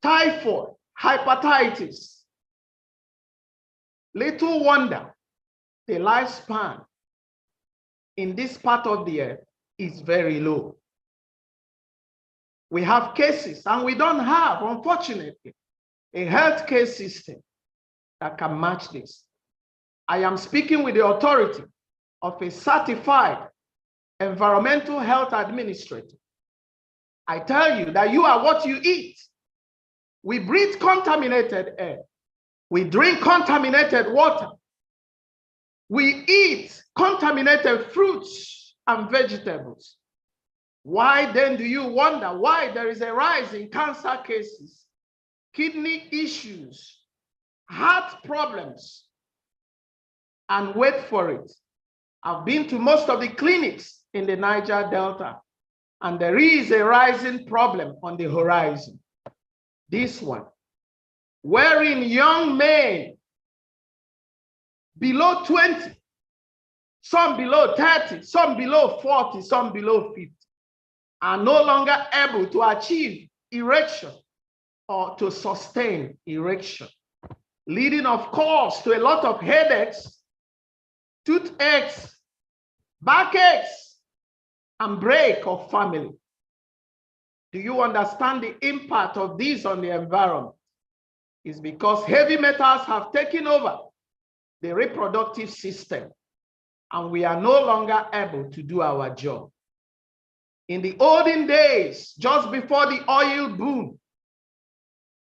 typhoid, hepatitis. Little wonder the lifespan in this part of the earth is very low. We have cases, and we don't have, unfortunately, a healthcare system that can match this. I am speaking with the authority of a certified environmental health administrator. I tell you that you are what you eat. We breathe contaminated air. We drink contaminated water. We eat contaminated fruits and vegetables. Why then do you wonder why there is a rise in cancer cases, kidney issues, heart problems? And wait for it. I've been to most of the clinics in the Niger Delta, and there is a rising problem on the horizon. This one, wherein young men below 20, some below 30, some below 40, some below 50, are no longer able to achieve erection or to sustain erection, leading, of course, to a lot of headaches, toothaches, backaches, and break of family. Do you understand the impact of this on the environment? It's because heavy metals have taken over the reproductive system, and we are no longer able to do our job. In the olden days, just before the oil boom,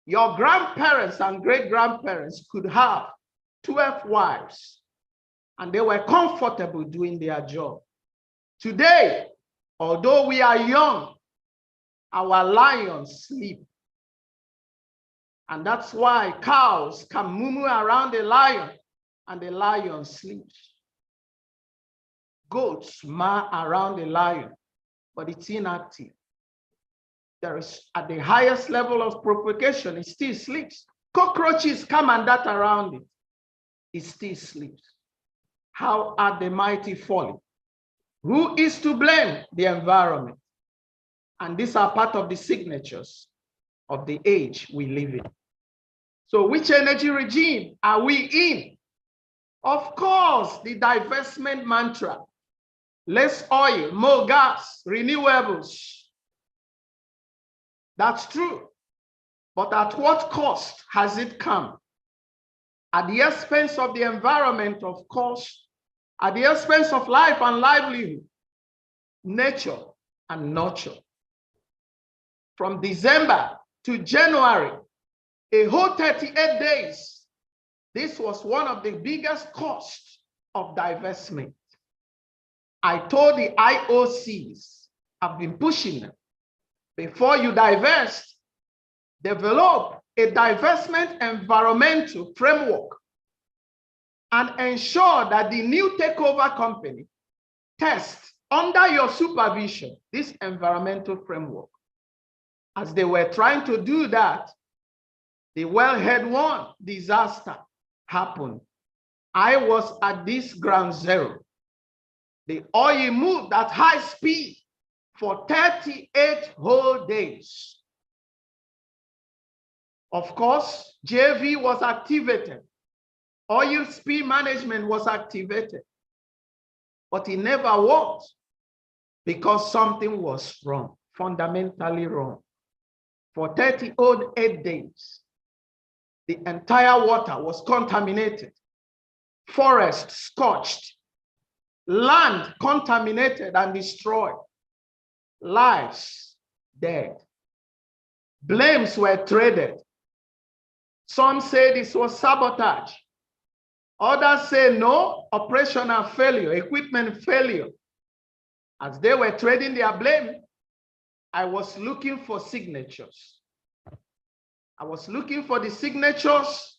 your grandparents and great-grandparents could have 12 wives, and they were comfortable doing their job. Today, although we are young, our lions sleep. And that's why cows can moo around the lion, and the lion sleeps. Goats maa around the lion, but it's inactive. There is, at the highest level of propagation, it still sleeps. Cockroaches come and dart around it. It still sleeps. How are the mighty falling? Who is to blame? The environment. And these are part of the signatures of the age we live in. So which energy regime are we in? Of course, the divestment mantra. Less oil, more gas, renewables. That's true. But at what cost has it come? At the expense of the environment, of course, at the expense of life and livelihood. nature and nurture. From December to January, a whole 38 days, this was one of the biggest costs of divestment. I told the IOCs, I've been pushing them, before you divest, develop a divestment environmental framework and ensure that the new takeover company tests under your supervision this environmental framework. As they were trying to do that, the Wellhead 1 disaster happened. I was at this ground zero. The oil moved at high speed for 38 whole days. Of course, JV was activated. Oil spill management was activated. But it never worked because something was wrong, fundamentally wrong. For 38 days, the entire water was contaminated, forest scorched, land contaminated and destroyed, lives dead. Blames were traded. Some say this was sabotage. Others say no, operational failure, equipment failure. As they were trading their blame, I was looking for signatures. I was looking for the signatures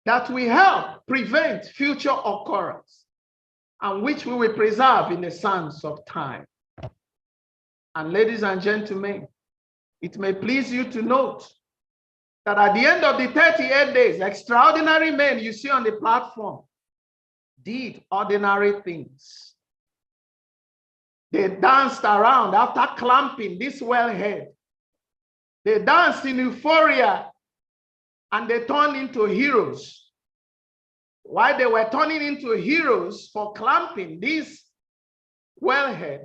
that will help prevent future occurrence and which we will preserve in the sands of time. And ladies and gentlemen, it may please you to note that at the end of the 38 days, extraordinary men you see on the platform did ordinary things. They danced around after clamping this wellhead. They danced in euphoria and they turned into heroes. While they were turning into heroes for clamping this wellhead,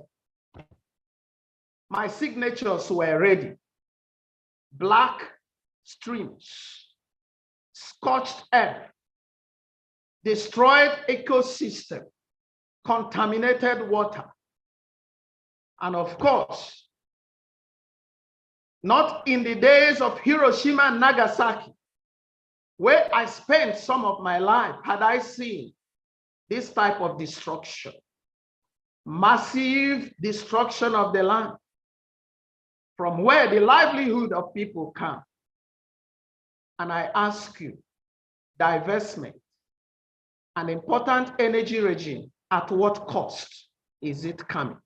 my signatures were ready. Black streams, scorched earth, destroyed ecosystem, contaminated water. And of course, not in the days of Hiroshima and Nagasaki, where I spent some of my life, had I seen this type of destruction, massive destruction of the land, from where the livelihood of people come. And I ask you, divestment, an important energy regime, at what cost is it coming?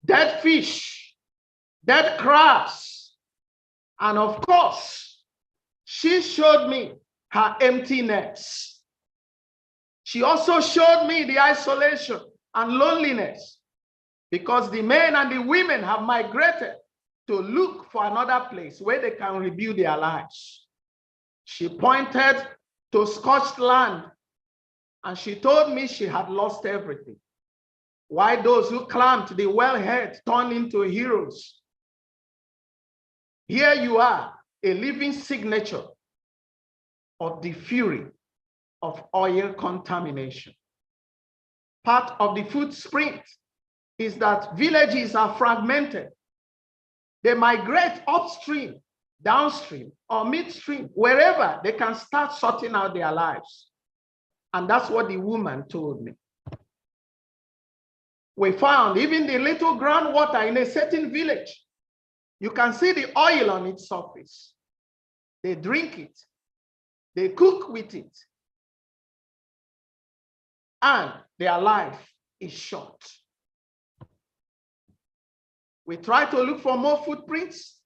Dead fish, dead crabs, and of course, she showed me her empty nets. She also showed me the isolation and loneliness because the men and the women have migrated to look for another place where they can rebuild their lives. She pointed to scorched land and she told me she had lost everything. Why those who clamped the wellhead turned into heroes? Here you are, a living signature of the fury of oil contamination. Part of the footprint is that villages are fragmented. They migrate upstream, downstream, or midstream, wherever they can start sorting out their lives. And that's what the woman told me. We found even the little groundwater in a certain village, you can see the oil on its surface. They drink it, they cook with it, and their life is short. We tried to look for more footprints,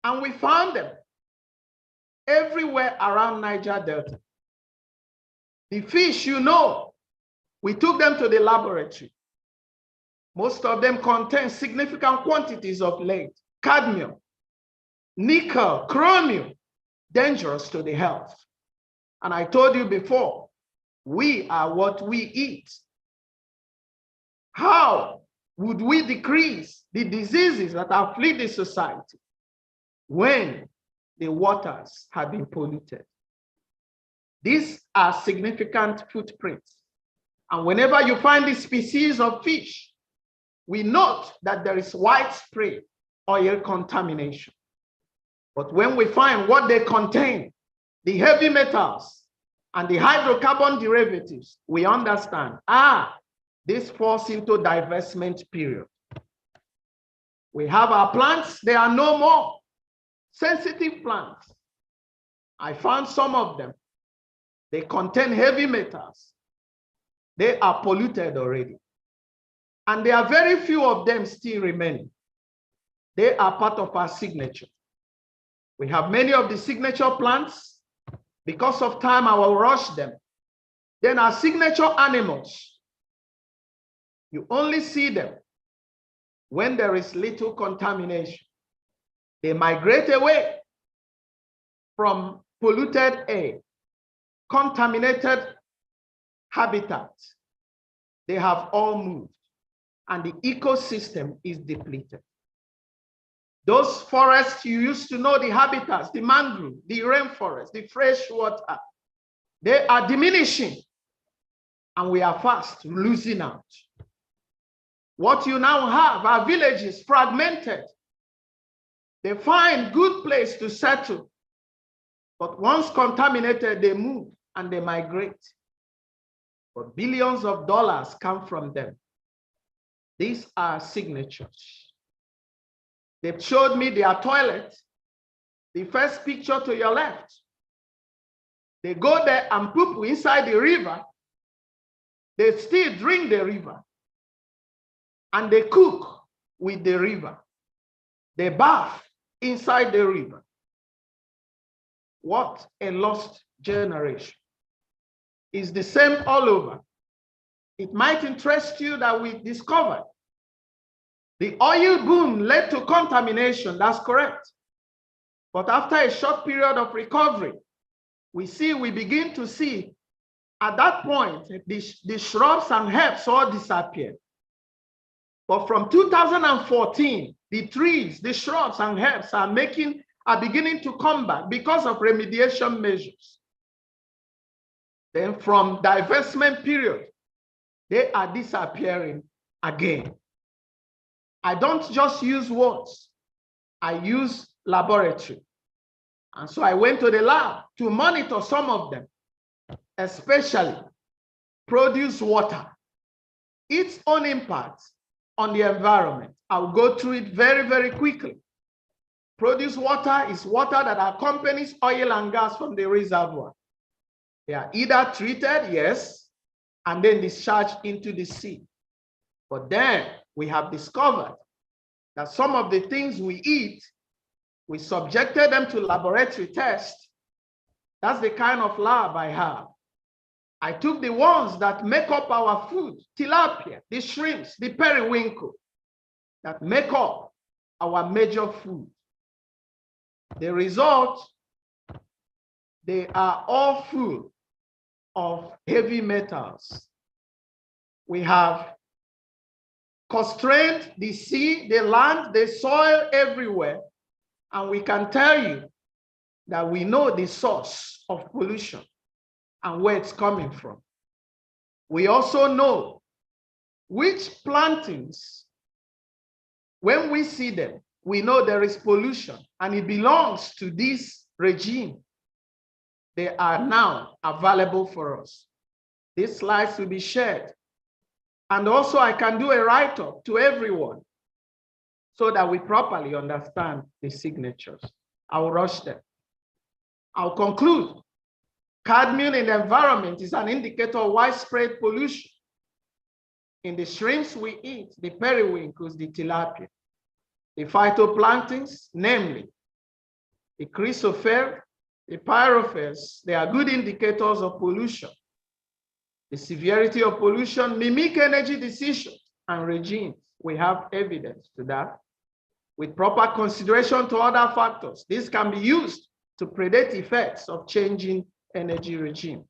and we found them everywhere around Niger Delta. The fish, you know, we took them to the laboratory. Most of them contain significant quantities of lead, cadmium, nickel, chromium, dangerous to the health. And I told you before, we are what we eat. How would we decrease the diseases that afflict the society when the waters have been polluted? These are significant footprints. And whenever you find this species of fish, we note that there is widespread oil contamination. But when we find what they contain, the heavy metals and the hydrocarbon derivatives, we understand, this falls into divestment period. We have our plants, they are no more sensitive plants. I found some of them. They contain heavy metals. They are polluted already. And there are very few of them still remaining. They are part of our signature. We have many of the signature plants. Because of time, I will rush them. Then our signature animals, you only see them when there is little contamination. They migrate away from polluted air, contaminated habitats. They have all moved, and the ecosystem is depleted. Those forests you used to know, the habitats, the mangrove, the rainforest, the fresh water, they are diminishing, and we are fast losing out. What you now have are villages fragmented. They find good place to settle, but once contaminated, they move and they migrate. But billions of dollars come from them. These are signatures. They showed me their toilet. The first picture to your left. They go there and poop inside the river. They still drink the river. And they cook with the river. They bath inside the river. What a lost generation. It's the same all over. It might interest you that we discovered the oil boom led to contamination. That's correct. But after a short period of recovery, we begin to see at that point, the shrubs and herbs all disappeared. But from 2014, the trees, the shrubs and herbs are beginning to come back because of remediation measures. Then from divestment period, they are disappearing again. I don't just use words, I use laboratory. And so I went to the lab to monitor some of them, especially produce water, its own impact on the environment. I'll go through it very, very quickly. Produce water is water that accompanies oil and gas from the reservoir. They are either treated, yes, and then discharged into the sea. But then we have discovered that some of the things we eat, we subjected them to laboratory tests. That's the kind of lab I have. I took the ones that make up our food, tilapia, the shrimps, the periwinkle, that make up our major food. The result, they are all full of heavy metals. We have constrained the sea, the land, the soil everywhere. And we can tell you that we know the source of pollution and where it's coming from. We also know which plantings, when we see them, we know there is pollution and it belongs to this regime. They are now available for us. These slides will be shared. And also I can do a write-up to everyone so that we properly understand the signatures. I'll rush them. I'll conclude. Cadmium in the environment is an indicator of widespread pollution. In the shrimps we eat, the periwinkles, the tilapia, the phytoplanktons, namely the chrysophera, the pyrophores, they are good indicators of pollution. The severity of pollution mimic energy decisions and regimes. We have evidence to that. With proper consideration to other factors, this can be used to predict effects of changing energy regime.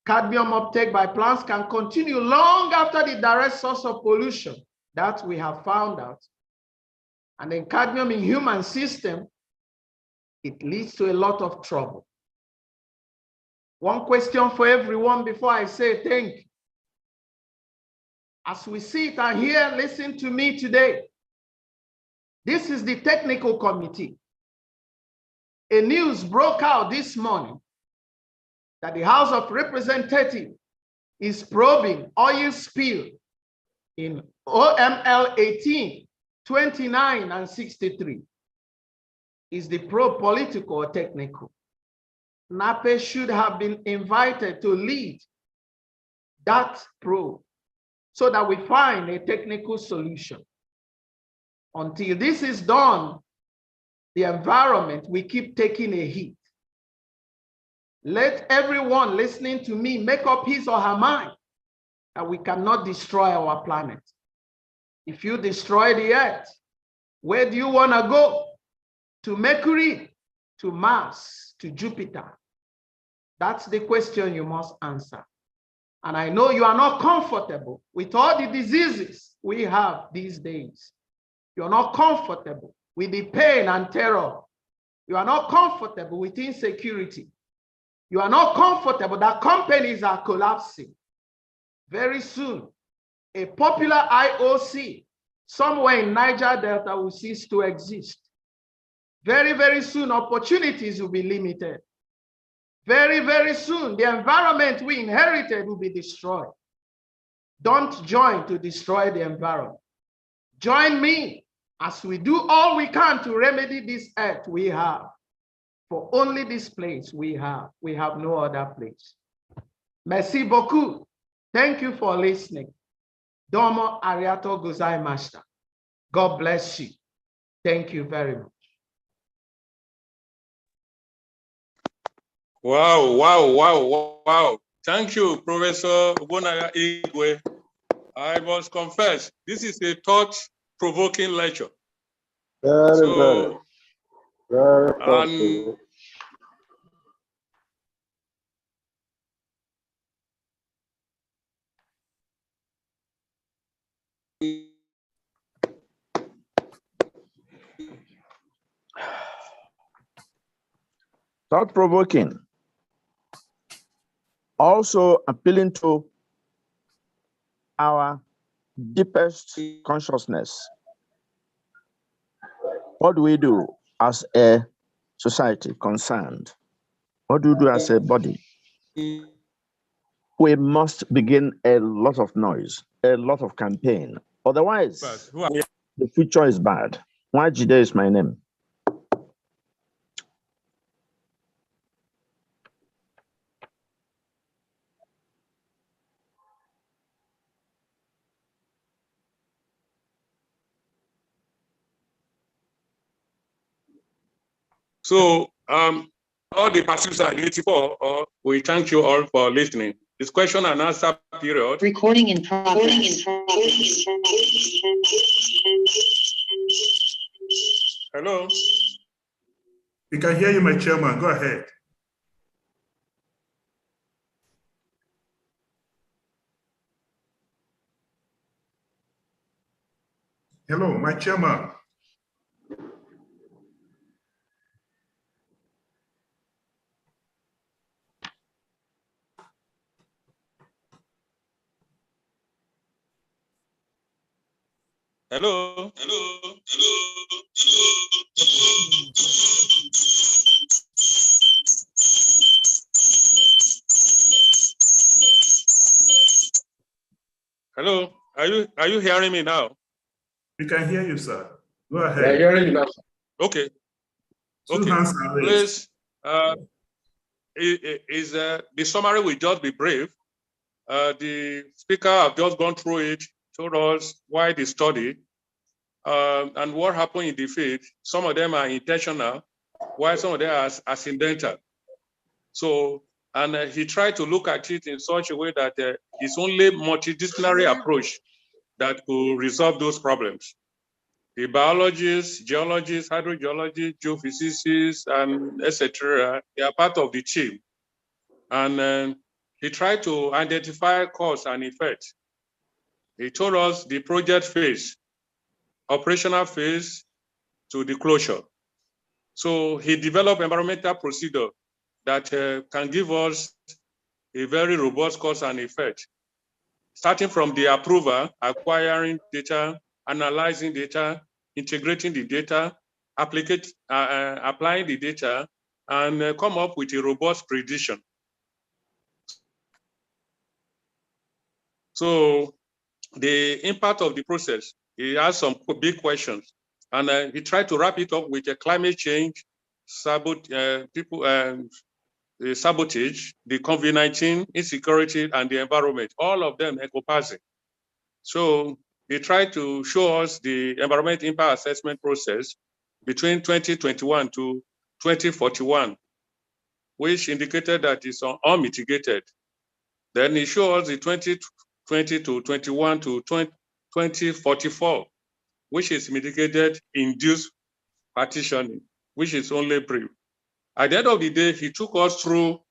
Cadmium uptake by plants can continue long after the direct source of pollution. That we have found out. And then cadmium in human system, it leads to a lot of trouble. One question for everyone before I say thank you. As we sit and hear, listen to me today. This is the technical committee. A news broke out this morning that the House of Representatives is probing oil spill in OML 18, 29, and 63. Is the probe political or technical? NAPE should have been invited to lead that probe so that we find a technical solution. Until this is done, the environment will keep taking a hit. Let everyone listening to me make up his or her mind that we cannot destroy our planet. If you destroy the earth, where do you want to go? To Mercury, to Mars, to Jupiter? That's the question you must answer. And I know you are not comfortable with all the diseases we have these days. You're not comfortable with the pain and terror. You are not comfortable with insecurity. You are not comfortable that companies are collapsing. Very soon, a popular IOC somewhere in Niger Delta will cease to exist. Very, very soon, opportunities will be limited. Very, very soon, the environment we inherited will be destroyed. Don't join to destroy the environment. Join me as we do all we can to remedy this earth we have. For only this place we have no other place. Merci beaucoup. Thank you for listening. Domo arigato gozaimashita. God bless you. Thank you very much. Wow, wow, wow, wow. Thank you, Professor Ogbonnaya Igwe. I must confess, this is a thought-provoking lecture. Very possible. Thought-provoking. Also appealing to our deepest consciousness. What do we do as a society concerned? What do we do as a body? We must begin a lot of noise, a lot of campaign. Otherwise, the future is bad. Wajide is my name. So, all the participants are 84. We thank you all for listening. This question and answer period. Recording in progress. Hello. We can hear you, my chairman. Go ahead. Hello, my chairman. Hello. Hello. Are you hearing me now? We can hear you, sir. Go ahead. Yeah, hearing you now. Okay. Two hands are raised. Please, the summary will just be brief. The speaker have just gone through it, told us why the study and what happened in the field. Some of them are intentional, while some of them are accidental. So, and he tried to look at it in such a way that it's only multidisciplinary approach that could resolve those problems. The biologists, geologists, hydrogeologists, geophysicists, and etc., they are part of the team. And he tried to identify cause and effect. He told us the project phase, operational phase to the closure. So he developed environmental procedure that can give us a very robust cause and effect. starting from the approver, acquiring data, analyzing data, integrating the data, applying the data, and come up with a robust prediction. So the impact of the process, he has some big questions. And he tried to wrap it up with a climate change, sabotage, the COVID-19, insecurity, and the environment, all of them encompassing. So he tried to show us the environment impact assessment process between 2021 to 2041, which indicated that it's unmitigated. Then he showed us the 2020 to 21 to 2044, which is mitigated induced partitioning, which is only brief. At the end of the day, he took us through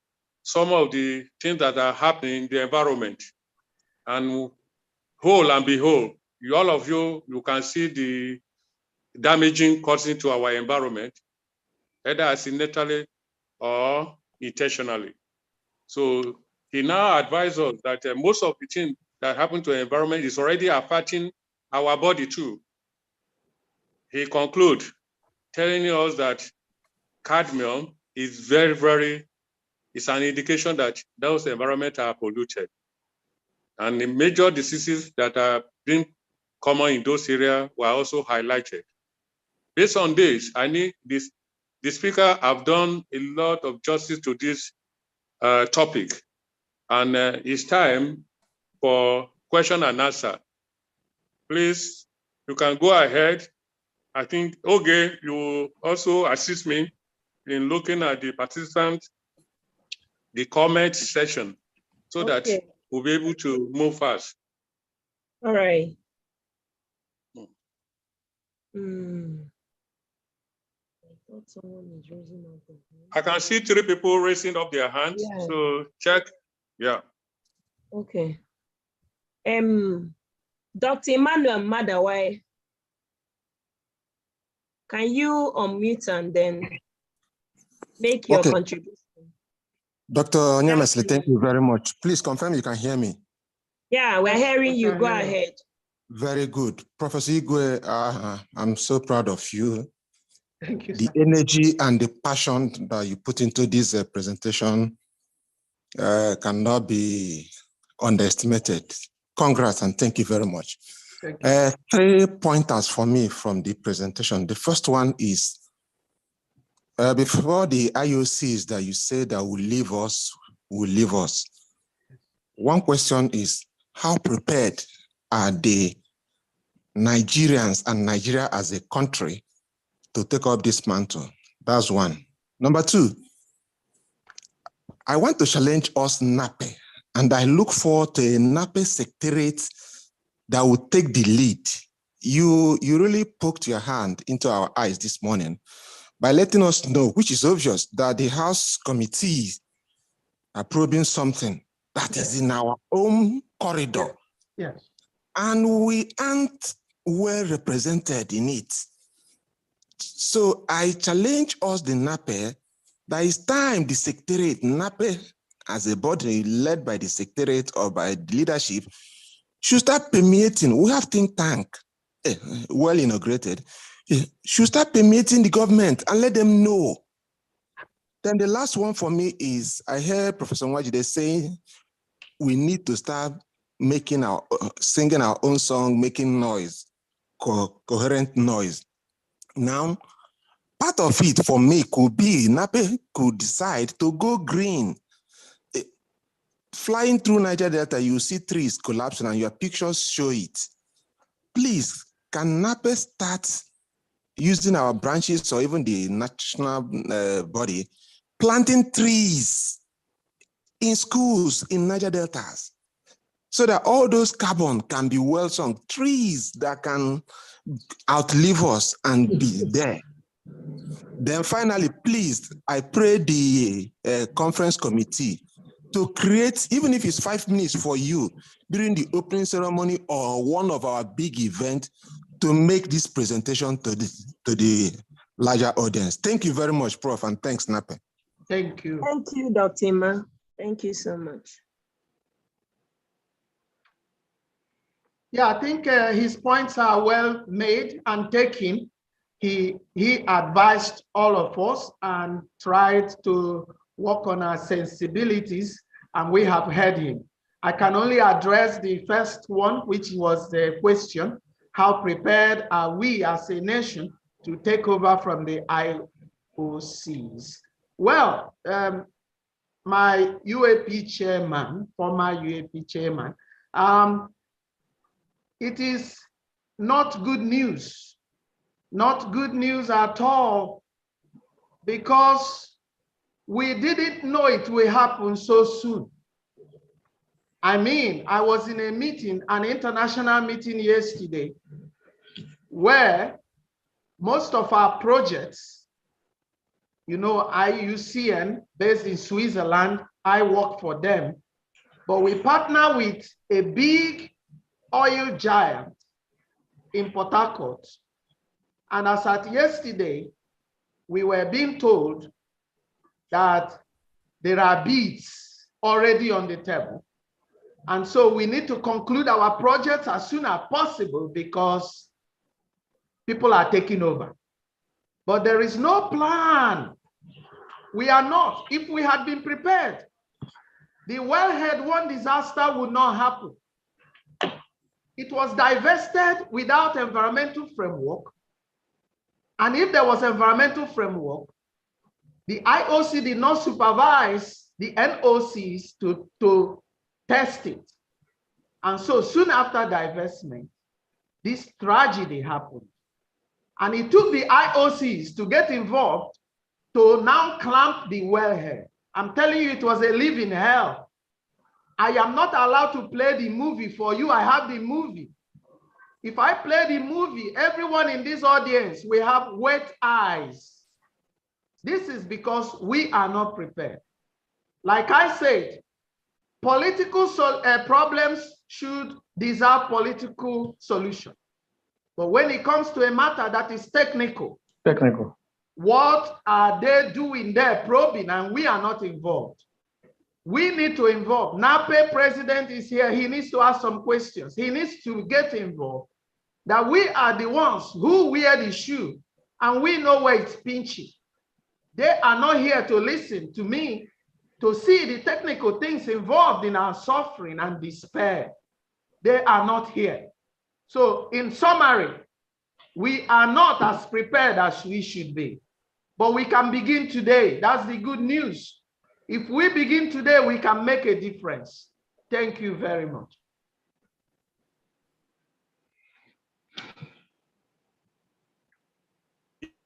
some of the things that are happening in the environment. And whole and behold, all of you can see the damaging causing to our environment, either accidentally or intentionally. So he now advised us that most of the things that happen to the environment is already affecting our body too. He concludes telling us that cadmium is it's an indication that those environments are polluted. And the major diseases that are being common in those areas were also highlighted. Based on this, the speaker have done a lot of justice to this topic. And it's time for question and answer. Please, you can go ahead. I think, Oge, you also assist me in looking at the participants, the comment session, so that we'll be able to move fast. All right. I can see 3 people raising up their hands. Yeah. So check. Yeah. Okay. Dr. Emmanuel Madawai, can you unmute and then make your contribution? Dr. Onyemesli, thank you very much. Please confirm you can hear me. Yeah, we're hearing you. Go ahead. Very good. Professor Igwe, I'm so proud of you. Thank you, the sir. Energy and the passion that you put into this presentation cannot be underestimated. Congrats and thank you very much. Thank you. 3 pointers for me from the presentation. The first one is, before the IOCs that you say that will leave us. One question is, how prepared are the Nigerians and Nigeria as a country to take up this mantle? That's one. Number 2, I want to challenge us NAPE, and I look forward to a NAPE secretariat that will take the lead. You really poked your hand into our eyes this morning by letting us know, which is obvious, that the House committees are probing something that is in our own corridor. Yes. And we aren't well represented in it. So I challenge us, the NAPE, that it's time the secretariat, NAPE, as a body led by the secretariat or by the leadership, should start permeating. We have think tank, well inaugurated, should start permeating the government and let them know. Then the last one for me is, I heard Professor Nwajide saying we need to start making singing our own song, making noise, coherent noise. Now, part of it for me could be NAPE could decide to go green. Flying through Niger Delta, you see trees collapsing and your pictures show it. Please, can NAPE start using our branches or even the national body, planting trees in schools in Niger Deltas, so that all those carbon can be well sunk, trees that can outlive us and be there. Then finally, please, I pray the conference committee to create, even if it's 5 minutes for you during the opening ceremony or one of our big events, to make this presentation to the larger audience. Thank you very much, Prof, and thanks, NAPE. Thank you. Thank you, Dr. Ima. Thank you so much. Yeah, I think his points are well made and taken. He advised all of us and tried to work on our sensibilities, and we have heard him. I can only address the first one, which was the question: how prepared are we as a nation to take over from the IOCs? Well, my UAP chairman, former UAP chairman, it is not good news, not good news at all, because we didn't know it will happen so soon. I mean, I was in a meeting, an international meeting yesterday, where most of our projects, you know, IUCN based in Switzerland, I work for them, but we partner with a big oil giant in Port Harcourt. And as at yesterday, we were being told that there are bids already on the table. And so we need to conclude our projects as soon as possible because people are taking over. But there is no plan. We are not. If we had been prepared, the wellhead one disaster would not happen. It was divested without environmental framework. And if there was environmental framework, the IOC did not supervise the NOCs to test it. And so soon after divestment, this tragedy happened. And it took the IOCs to get involved to now clamp the wellhead. I'm telling you, it was a living hell. I am not allowed to play the movie for you. I have the movie. If I play the movie, everyone in this audience will have wet eyes. This is because we are not prepared. Like I said, political problems should deserve political solution. But when it comes to a matter that is technical, what are they doing there probing, and we are not involved? We need to involve. NAPE president is here. He needs to ask some questions. He needs to get involved. That we are the ones who wear the shoe and we know where it's pinching. They are not here to listen to me, to see the technical things involved in our suffering and despair. They are not here. So in summary, we are not as prepared as we should be, but we can begin today. That's the good news. If we begin today, we can make a difference. Thank you very much.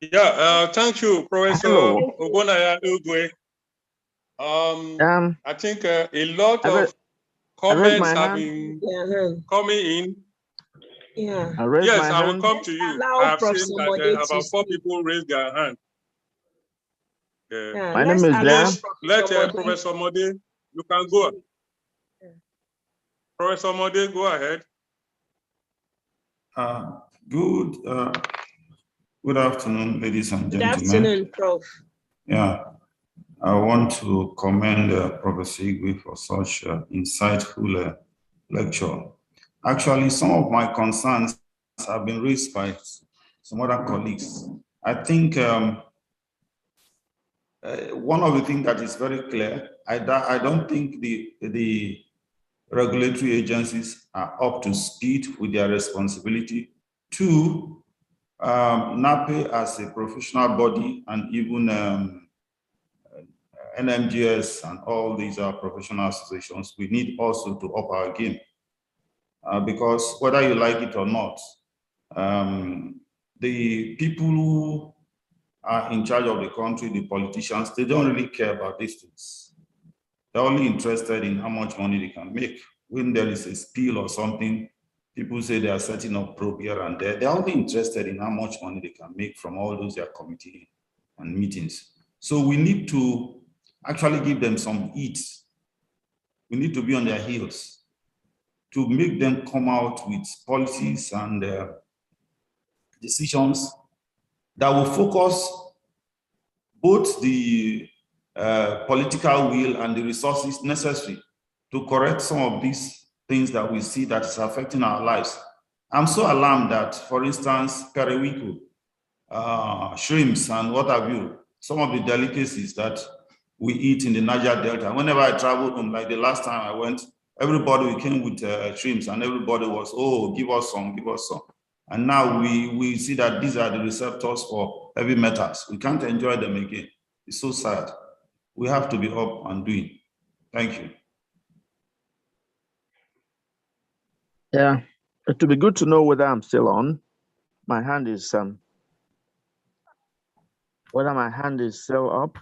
Yeah, thank you, Professor Ogbonnaya Igwe. I think a lot of comments have been coming in. Yeah. Yes, I will come to you. I have seen that about 4 people raised their hand. My name is Dan. Let Professor Mode, you can go. Professor Mode, go ahead. Good afternoon, ladies and gentlemen. Good afternoon, Prof. Yeah, I want to commend Professor Igwe for such insightful lecture. Actually, some of my concerns have been raised by some other colleagues. I think one of the things that is very clear, I don't think the regulatory agencies are up to speed with their responsibility. 2, NAPE as a professional body, and even NMGS and all these professional associations, we need also to up our game. Because whether you like it or not, the people who are in charge of the country, the politicians, they don't really care about these things. They're only interested in how much money they can make. When there is a spill or something, people say they are setting up probe here and there. They're only interested in how much money they can make from all those their committee and meetings. So we need to actually give them some heat. We need to be on their heels to make them come out with policies and decisions that will focus both the political will and the resources necessary to correct some of these things that we see that is affecting our lives. I'm so alarmed that, for instance, periwinkle, shrimps and what have you, some of the delicacies that we eat in the Niger Delta. Whenever I traveled home, like the last time I went, everybody came with shrimps and everybody was, oh, give us some, give us some. And now we see that these are the receptors for heavy metals. We can't enjoy them again. It's so sad. We have to be up and doing. Thank you. Yeah, it would be good to know whether I'm still on. My hand is whether my hand is still up.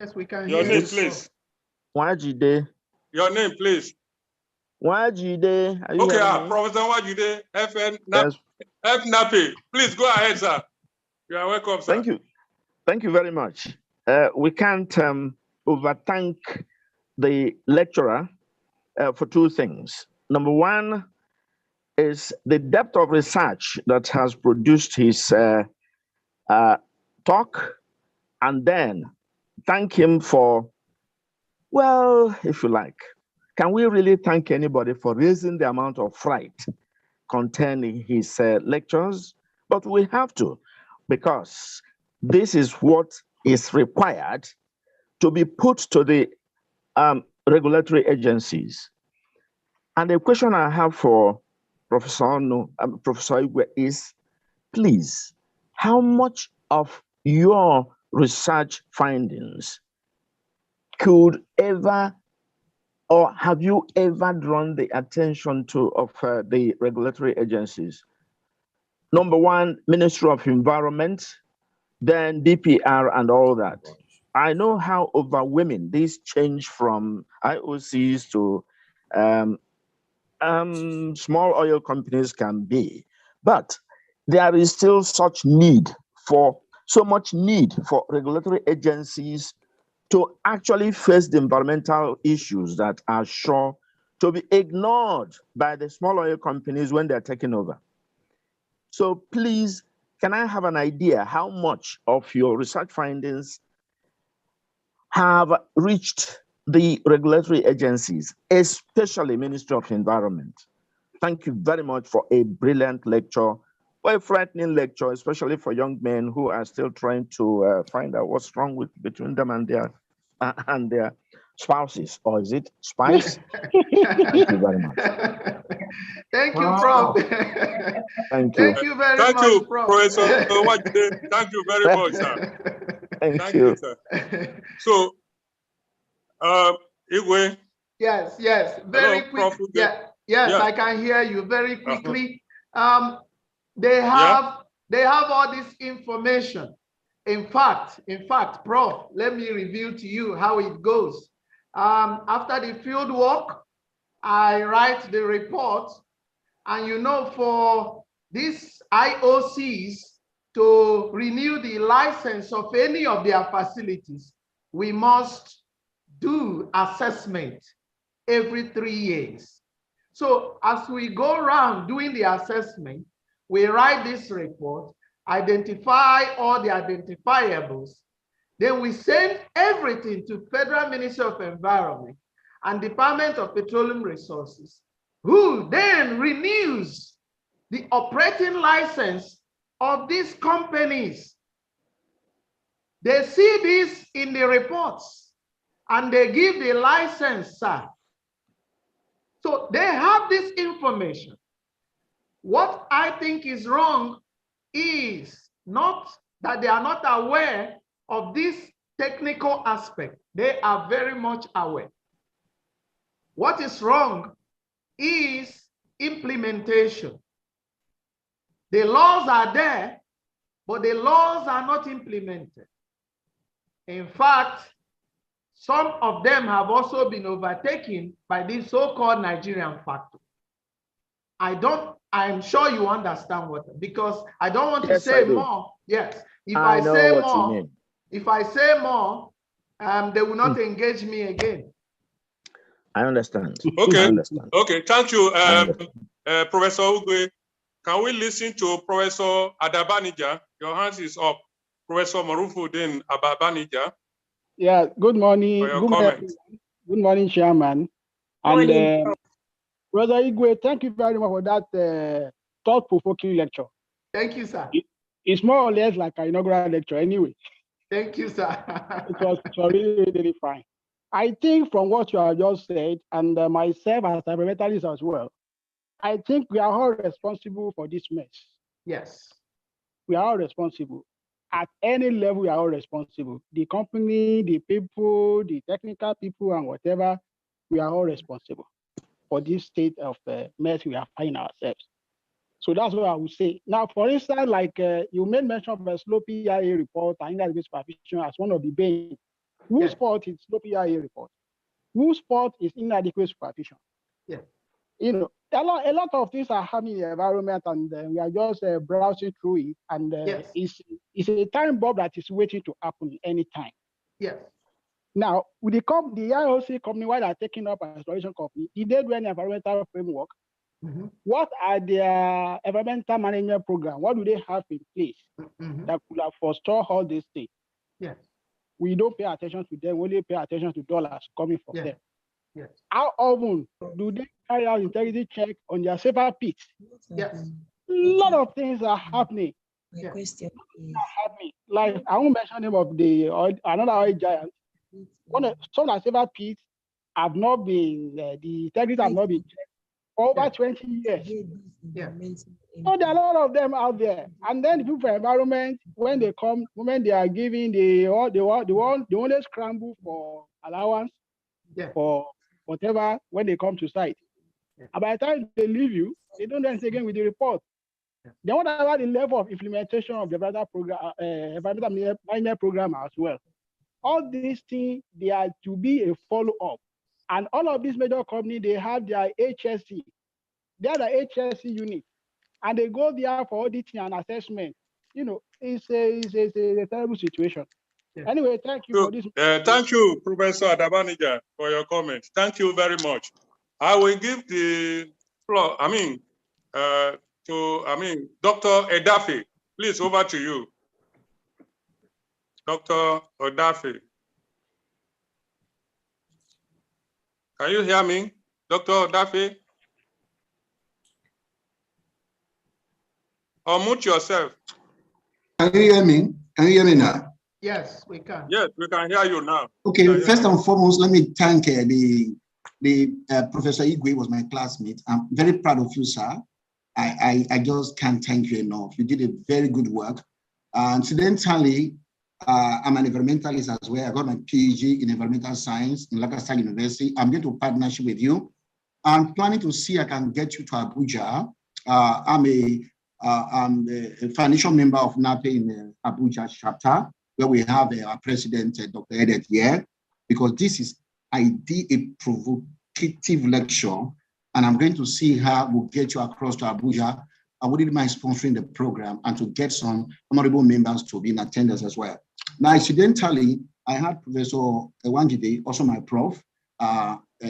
Yes, we can Your hear name, you. please. Wajide. Your name, please. Wajide. Are you Okay, hearing me? Professor Wajide, FN Yes. NAPE. Please go ahead, sir. You are welcome, sir. Thank you. Thank you very much. We can't overthank the lecturer for two things. Number one is the depth of research that has produced his talk, and then thank him for, well, if you like, can we really thank anybody for raising the amount of fright contained in his lectures? But we have to, because this is what is required to be put to the regulatory agencies. And the question I have for Professor Igwe is, please, how much of your research findings could ever, or have you ever drawn the attention to of the regulatory agencies? Number one, Ministry of Environment, then DPR and all that. I know how overwhelming this change from IOCs to small oil companies can be, but there is still so much need for regulatory agencies to actually face the environmental issues that are sure to be ignored by the small oil companies when they're taking over. So please, can I have an idea how much of your research findings have reached the regulatory agencies, especially Ministry of Environment? Thank you very much for a brilliant lecture, or a frightening lecture, especially for young men who are still trying to find out what's wrong between them and their spouses, or is it spice? Thank you very much. Thank you, Prof. Thank you. Thank you very Thank much, you, Prof. Professor Wajide. Thank you very much, sir. Thank you. Sir. So, Igwe. Yes, very quick. Yes, I can hear you very quickly. They have all this information. In fact, Prof, let me reveal to you how it goes. After the field work, I write the report, and for these IOCs to renew the license of any of their facilities, we must do assessment every 3 years. So as we go around doing the assessment, we write this report, identify all the identifiables, then we send everything to Federal Ministry of Environment and Department of Petroleum Resources, who then renews the operating license of these companies. They see this in the reports and they give the license, sir. So they have this information. What I think is wrong is not that they are not aware of this technical aspect. They are very much aware. What is wrong is implementation. The laws are there, but the laws are not implemented. In fact, some of them have also been overtaken by this so-called Nigerian factor. I'm sure you understand because I don't want to say more. Yes, if I say more, they will not engage me again. I understand. Okay. I understand. Okay. Thank you, Professor Igwe. Can we listen to Professor Adabanija? Your hand is up. Professor Marufudin Ababanija. Yeah. Good morning. Good morning, Chairman. Morning. Brother Igwe, thank you very much for that thought-provoking lecture. Thank you, sir. It's more or less like an inaugural lecture anyway. Thank you, sir. It was really, really fine. I think from what you have just said, and myself as a environmentalist as well, I think we are all responsible for this mess. Yes. We are all responsible. At any level, we are all responsible. The company, the people, the technical people, and whatever, we are all responsible for this state of mess we are finding ourselves. So that's what I would say. Now, for instance, like you made mention of a slow PIA report and inadequate supervision as one of the main. Whose fault is slow PIA report? Whose fault is inadequate supervision? Yeah. You know, a lot of things are happening in the environment, and we are just browsing through it, and it's a time bomb that is waiting to happen anytime. Yes. Now, with the IOC company, while they're taking up an exploration company, did they do any environmental framework? Mm-hmm. What are their environmental management program? What do they have in place that could have forestalled all these things? Yes. We don't pay attention to them, we only pay attention to dollars coming from them. Yes. How often do they carry out integrity check on their safer pits? Yes. A lot of things are happening. My question is, like I won't mention the name of another oil giant. Some of the safer pits have not been, the integrity have not been checked for over 20 years. Yeah. So there are a lot of them out there. And then the people for environment, when they come, when they are giving they only scramble for allowance for whatever when they come to site. And by the time they leave you, they don't do anything again with the report. They want to have the level of implementation of the environmental management program as well. All these things, they are to be a follow-up. And all of these major companies, they have their HSC. They are the HSC unit. And they go there for auditing and assessment. You know, it's a terrible situation. Yeah. Anyway, thank you for this. Thank you, Professor Adabanija, for your comment. Thank you very much. I will give the floor, Dr. Edafe. Please, over to you. Dr. Edafe. Can you hear me, Dr. Edafe? Unmute yourself. Can you hear me? Can you hear me now? Yes, we can. Yes, we can hear you now. Okay, first and foremost, let me thank Professor Igwe was my classmate. I'm very proud of you, sir. I just can't thank you enough. You did a very good work. Incidentally, I'm an environmentalist as well. I got my PhD in environmental science in Lancaster University. I'm going to partnership with you. I'm planning to see I can get you to Abuja. I'm a financial member of NAPE in the Abuja chapter, where we have our president, Dr. Edet here, because this is a provocative lecture, and I'm going to see how we'll get you across to Abuja. I wouldn't mind sponsoring the program and to get some honorable members to be in attendance as well. Now, incidentally, I had Professor Ewanjide, also my prof,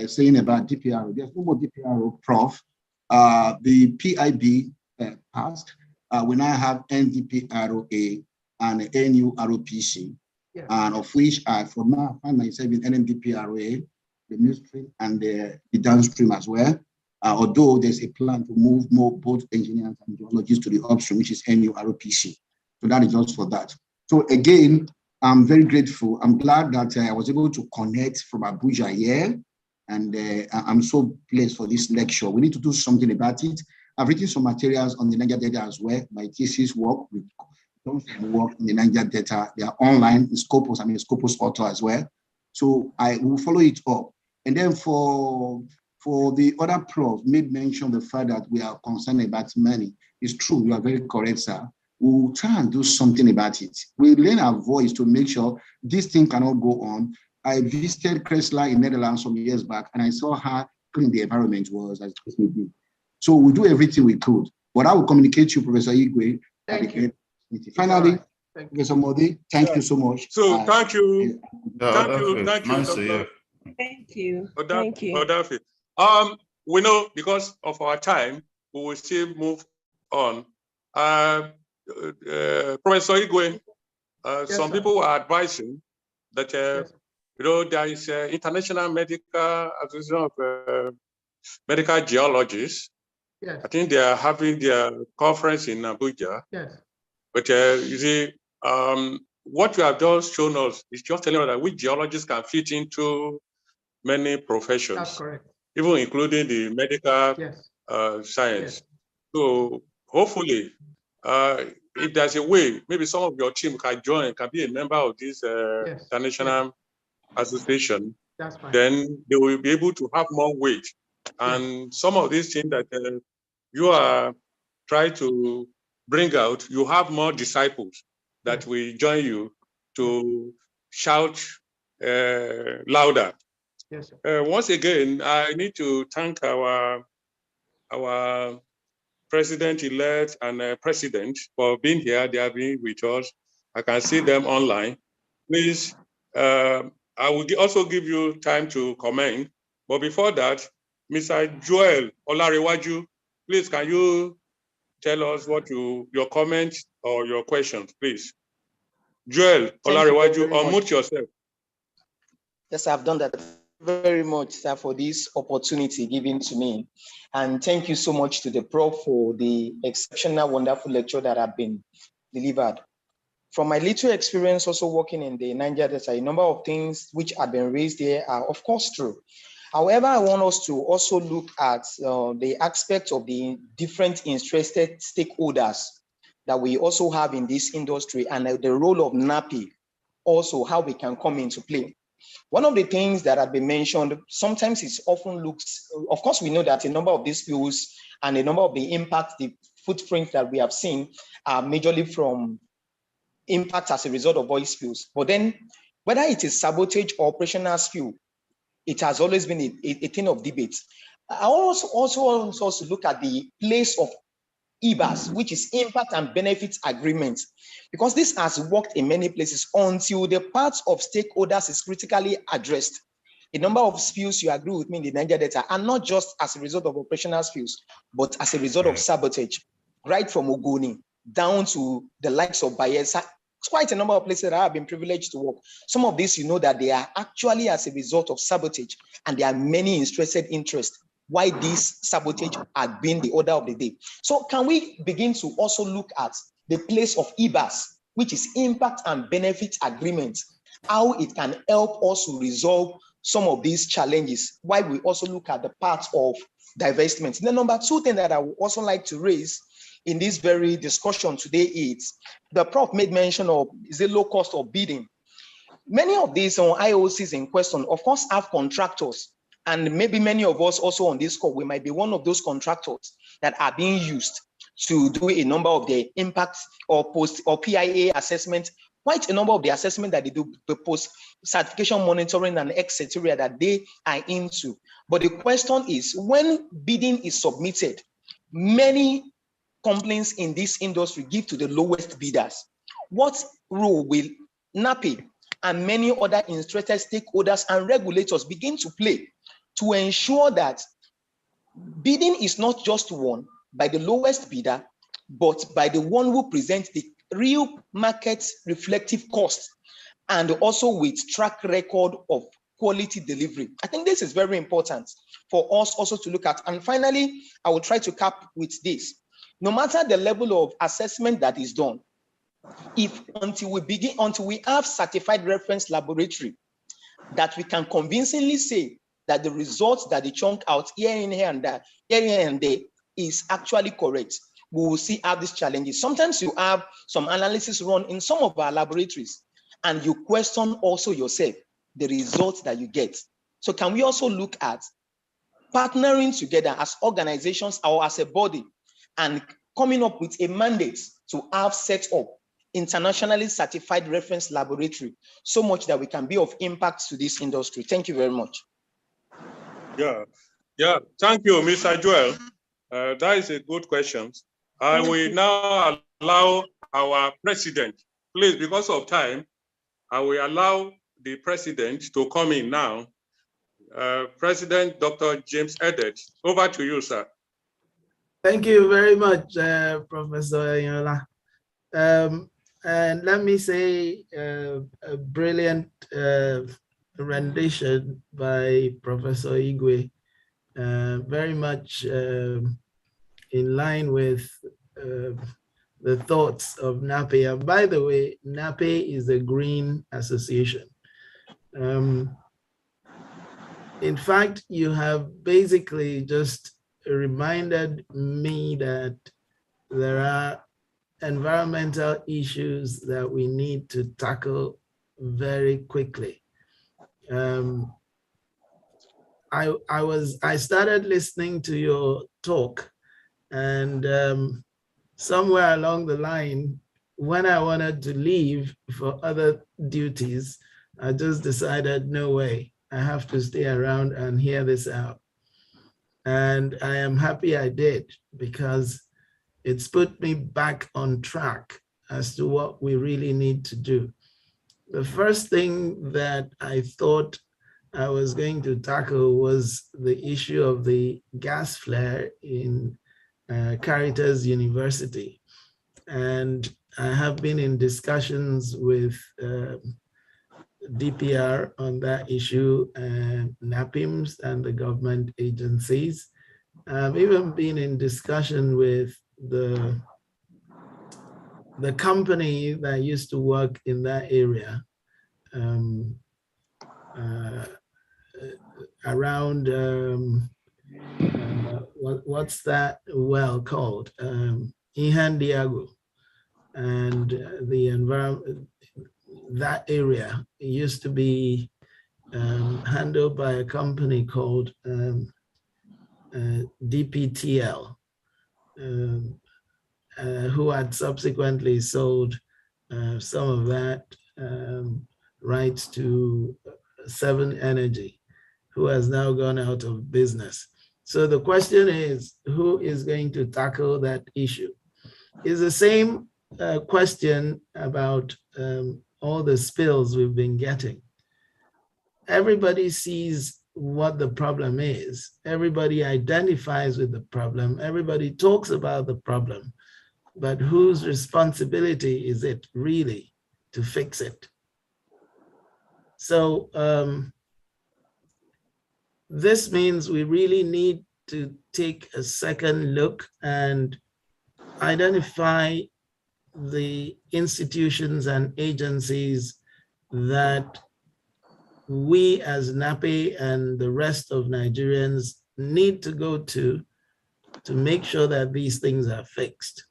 saying about DPRO. There's no more DPRO, Prof. The PIB passed. We now have NDPROA and NUROPC, and of which I, for now, find myself in NMDPROA, the midstream and the downstream as well. Although there's a plan to move more both engineers and geologists to the upstream, which is NUROPC. So that is just for that. So again, I'm very grateful. I'm glad that I was able to connect from Abuja here, and I'm so pleased for this lecture. We need to do something about it. I've written some materials on the Niger Delta as well. My thesis work, we done some work in the Niger Delta. They are online in Scopus. I'm in Scopus Author as well. So I will follow it up. And then for the other prof made mention of the fact that we are concerned about money. It's true, you are very correct, sir. We will try and do something about it. We lend our voice to make sure this thing cannot go on. I visited Chrysler in Netherlands some years back, and I saw how clean the environment was as it may be. So we do everything we could. But I will communicate to Professor Igwe. Thank you. Finally, Professor Modi, thank you so much. So thank you. Thank you. Thank you. Thank you. We know because of our time, we will still move on. Professor Igwe, some people are advising that there is International Medical Association of medical geologists. Yes. I think they are having their conference in Abuja. Yes. But you see, what you have just shown us is just telling us that which geologists can fit into many professions. That's correct. Even including the medical yes. Science. Yes. So hopefully, if there's a way, maybe some of your team can join, can be a member of this Yes. international association. That's fine. Then they will be able to have more weight. And some of these things that you are trying to bring out, you have more disciples that will join you to shout louder. Yes, sir. Once again, I need to thank our president-elect and president for being here. They have been with us. I can see them online. Please, I will also give you time to comment. But before that, Mr. Joel Olarewaju, please, can you tell us what your comments or your questions, please? Joel Olarewaju, unmute yourself. Yes, I've done that. Very much, sir, for this opportunity given to me. And thank you so much to the Prof for the exceptional, wonderful lecture that have been delivered. From my little experience also working in the Niger Delta, a number of things which have been raised here are of course true. However, I want us to also look at the aspect of the different interested stakeholders that we also have in this industry and the role of NAPE, also how we can come into play. One of the things that have been mentioned, sometimes it often looks, of course, we know that a number of these spills and a number of the impact, the footprints that we have seen are majorly from impact as a result of oil spills. But then, whether it is sabotage or operational spill, it has always been a thing of debate. I also want us to look at the place of IBAS, which is impact and benefits agreements, because this has worked in many places until the parts of stakeholders is critically addressed. A number of spills, you agree with me, in the Niger Delta are not just as a result of operational spills, but as a result of sabotage, right from Ogoni down to the likes of Bayelsa. It's quite a number of places that I have been privileged to work. Some of these, you know, that they are actually as a result of sabotage, and there are many interested interests why this sabotage had been the order of the day. So can we begin to also look at the place of IBAS, which is impact and benefit agreements, how it can help us to resolve some of these challenges, while we also look at the part of divestment. The number two thing that I would also like to raise in this very discussion today is the Prof made mention of is the low cost of bidding. Many of these IOCs in question, of course, have contractors. And maybe many of us also on this call, we might be one of those contractors that are being used to do a number of the impacts or post or PIA assessment, quite a number of the assessment that they do, the post certification monitoring and etc. that they are into. But the question is, when bidding is submitted, many complaints in this industry give to the lowest bidders. What role will NAPE and many other interested stakeholders and regulators begin to play to ensure that bidding is not just won by the lowest bidder, but by the one who presents the real market reflective cost and also with track record of quality delivery? I think this is very important for us also to look at. And finally, I will try to cap with this. No matter the level of assessment that is done, until we have certified reference laboratory that we can convincingly say that the results that they chunk out here and there is actually correct, we will see how these challenges. Sometimes you have some analysis run in some of our laboratories and you question also yourself the results that you get. So can we also look at partnering together as organizations or as a body and coming up with a mandate to have set up internationally certified reference laboratory, so much that we can be of impact to this industry? Thank you very much. Yeah, thank you, Mr. Joel. That is a good question. I will now allow our president, please, because of time, I will allow the president to come in now. President Dr. James Edet, over to you, sir. Thank you very much, Professor Yola. And let me say a brilliant rendition by Professor Igwe. very much in line with the thoughts of NAPE. And by the way, NAPE is a green association. In fact, you have basically just reminded me that there are environmental issues that we need to tackle very quickly. I started listening to your talk, and somewhere along the line, when I wanted to leave for other duties, I just decided, no way, I have to stay around and hear this out. And I am happy I did, because it's put me back on track as to what we really need to do. The first thing that I thought I was going to tackle was the issue of the gas flare in Caritas University. And I have been in discussions with DPR on that issue, and NAPIMS and the government agencies. I've even been in discussion with the company that used to work in that area around what's that well called? Ihandiago. And the environment, that area used to be handled by a company called DPTL, who had subsequently sold some of that rights to Seven Energy, who has now gone out of business. So the question is, who is going to tackle that issue? It's the same question about all the spills we've been getting. Everybody sees what the problem is. Everybody identifies with the problem. Everybody talks about the problem. But whose responsibility is it really to fix it? So this means we really need to take a second look and identify the institutions and agencies that we as NAPE and the rest of Nigerians need to go to make sure that these things are fixed.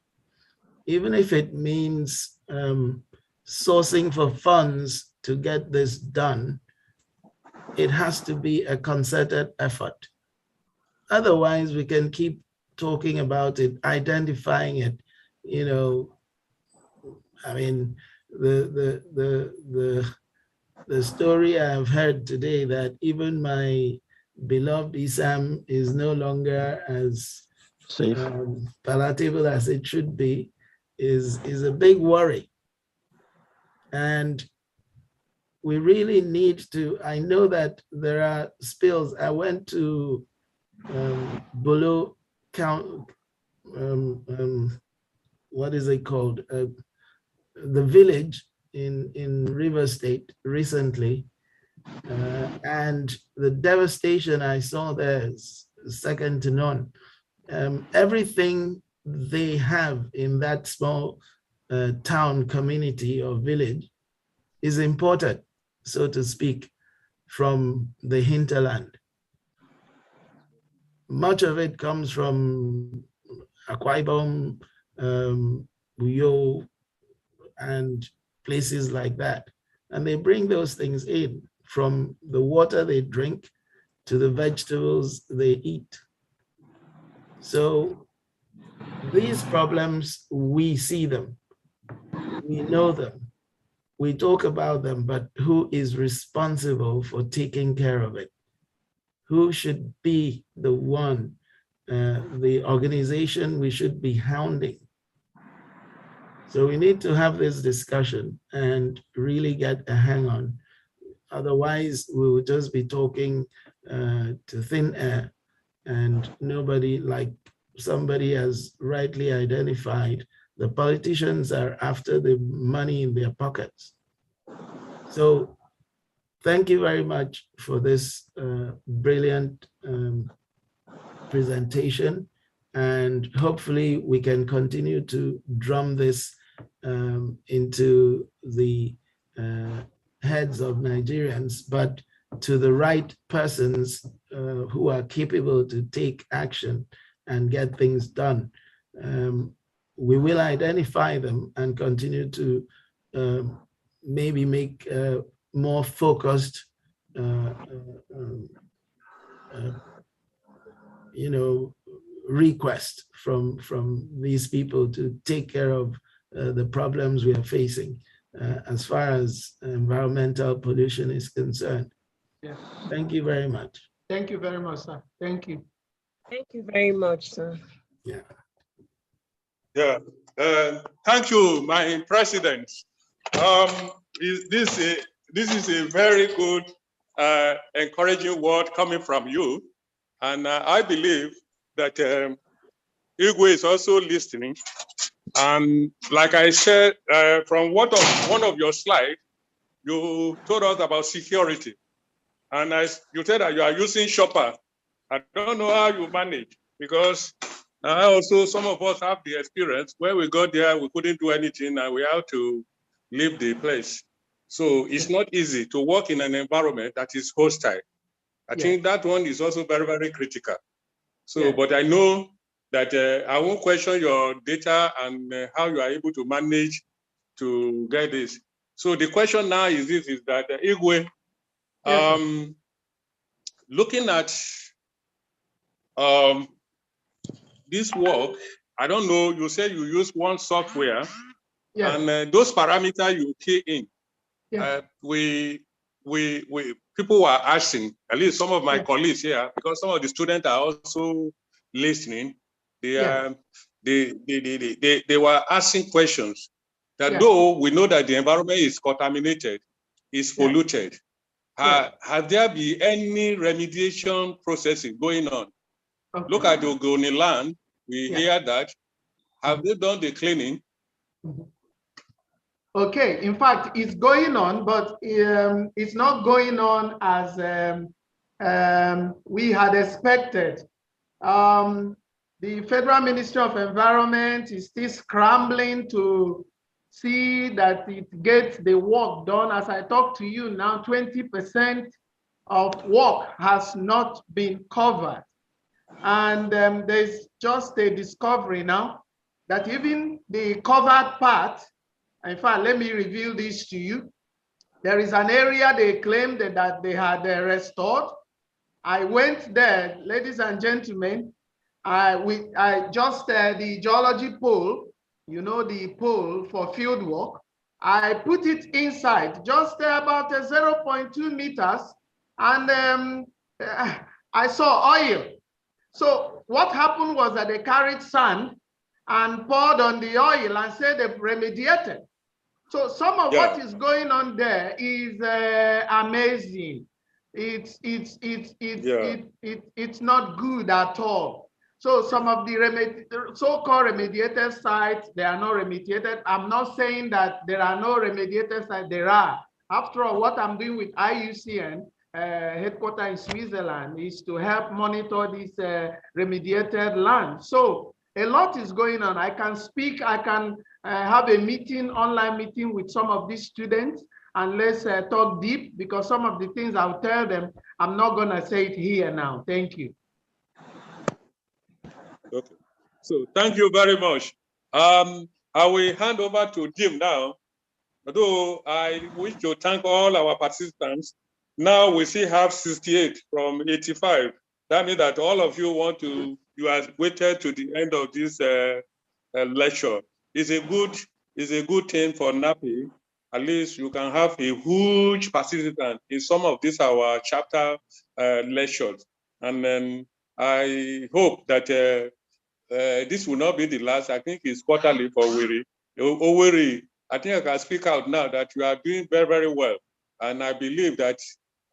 Even if it means sourcing for funds to get this done, it has to be a concerted effort. Otherwise, we can keep talking about it, identifying it. You know, I mean, the story I've heard today that even my beloved Isam is no longer as palatable as it should be is a big worry. And we really need to, I know that there are spills. I went to Bolo County, what is it called? The village in River State recently. And the devastation I saw there is second to none. Everything they have in that small town, community, or village is imported, so to speak, from the hinterland. Much of it comes from Akwa Ibom, Uyo, and places like that. And they bring those things in, from the water they drink to the vegetables they eat. So these problems, we see them, we know them, we talk about them, but who is responsible for taking care of it? Who should be the one, the organization we should be hounding? So we need to have this discussion and really get a hang on. Otherwise, we will just be talking to thin air, and nobody, like somebody has rightly identified, the politicians are after the money in their pockets. So thank you very much for this brilliant presentation, and hopefully we can continue to drum this into the heads of Nigerians, but to the right persons who are capable to take action and get things done. We will identify them and continue to maybe make more focused, request from these people to take care of the problems we are facing as far as environmental pollution is concerned. Yes. Thank you very much. Thank you very much, sir. Thank you. Thank you very much, sir. Yeah. Yeah. Thank you, my president. This is a very good, encouraging word coming from you. And I believe that Igwe is also listening. And like I said, from one of your slides, you told us about security. And you said that you are using shopper. I don't know how you manage, because also some of us have the experience. When we got there, we couldn't do anything and we had to leave the place. So it's not easy to work in an environment that is hostile. I think that one is also very, very critical. So, but I know that I won't question your data and how you are able to manage to get this. So the question now is this, is that Igwe, looking at this work, I don't know, you said you use one software and those parameters you key in, people were asking, at least some of my colleagues here, because some of the students are also listening, they were asking questions that though we know that the environment is contaminated, is polluted, have there been any remediation processing going on? Okay. Look at the Ogoni land, we hear that. Have they done the cleaning? Okay, in fact, it's going on, but it's not going on as we had expected. The Federal Ministry of Environment is still scrambling to see that it gets the work done. As I talk to you now, 20% of work has not been covered. And there's just a discovery now that even the covered part, in fact, let me reveal this to you. There is an area they claimed that they had restored. I went there, ladies and gentlemen. I just the geology pole, you know, the pole for field work. I put it inside, just about 0.2 meters, and I saw oil. So what happened was that they carried sand and poured on the oil and said they remediated. So some of what is going on there is amazing. It's not good at all. So some of the so-called remediated sites, they are not remediated. I'm not saying that there are no remediated sites, there are. After all, what I'm doing with IUCN, headquartered in Switzerland, is to help monitor this remediated land. So a lot is going on. I can speak, I can have a meeting, online meeting with some of these students, and let's talk deep, because some of the things I'll tell them, I'm not gonna say it here now. Thank you. Okay, so thank you very much. I will hand over to Jim now. Although I wish to thank all our participants. Now we still have 68 from 85. That means that all of you you have waited to the end of this lecture. It's a good thing for NAPE. At least you can have a huge participant in some of these our chapter lectures. And then I hope that this will not be the last. I think it's quarterly for Owerri. Owerri, I think I can speak out now that you are doing very, very well. And I believe that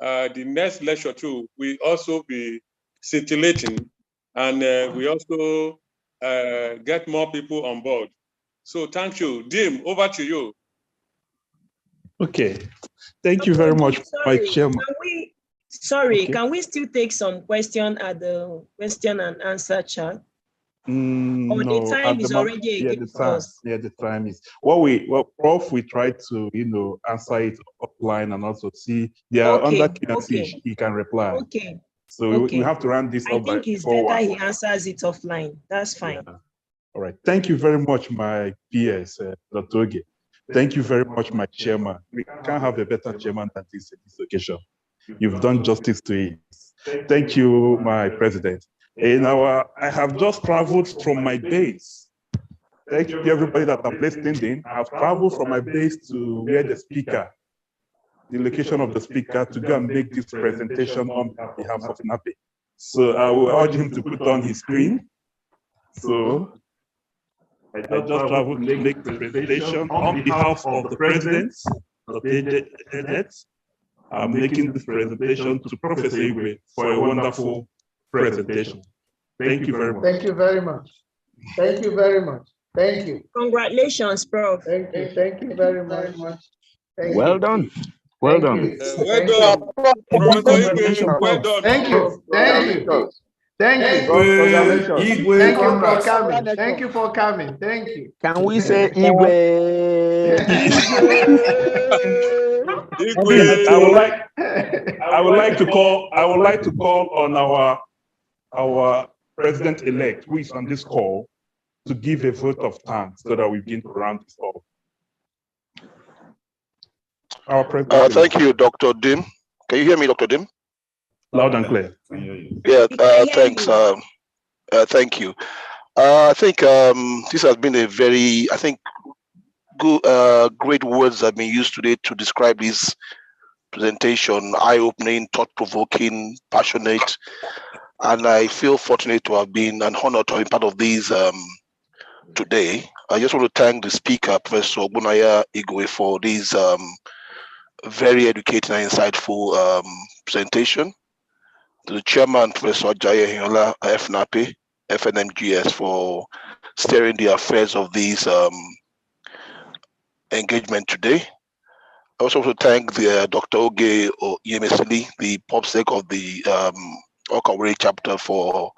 the next lecture too will also be scintillating, and we also get more people on board. So thank you. Dim, over to you. Okay. Thank you very much, my chairman. Sorry, Okay. can we still take some question at the question and answer chat? Or No, the time at the is moment, already yeah, the against time, us? yeah, the time is. Prof, we try to, answer it offline and also see there are under Q&A, he can reply. Okay. So Okay. we have to run this I up think it's before better 1. he answers it offline. That's fine. Yeah. All right. Thank you very much, my PS, Dr. Oge. Thank you very much, my chairman. We can't have a better chairman than this occasion. You've done justice to it. Thank you, my president. I have just traveled from my base. Thank you, everybody that are listening in. I've traveled from my base to where the location of the speaker, to go and make this presentation on behalf of NAPE. So I will urge him to put on his screen. So I just traveled to make the presentation on behalf of the president, Dr. I'm making this presentation to Professor Igwe for a wonderful presentation. Thank you very much. Thank you very much. Thank you very much. Thank you. Congratulations, Prof. Thank you. Thank you very much. Thank Well you. done. Well done. Well done, Professor Igwe. Well done. Thank you. Thank you. Thank you. Igwe, Thank you for coming. Thank you for coming. Thank you. Can we say Igwe? Igwe. I would like to call on our president-elect who is on this call to give a vote of thanks so that we begin to round this off. Our president. Thank you, Dr. Dim. Can you hear me, Dr. Dim? Loud and clear. Yeah, thanks. Thank you. I think this has been a very, good, great words that have been used today to describe this presentation, eye-opening, thought-provoking, passionate, and I feel fortunate to have been an honor to be part of these today. I just want to thank the speaker, Professor Ogbonnaya Igwe, for this very educating and insightful presentation. To the chairman, Professor Jaya Hinola, FNAPE, FNMGS, for steering the affairs of these engagement today. I also want to thank the Dr. Oge Yemesili, the POPSEC of the Awka chapter, for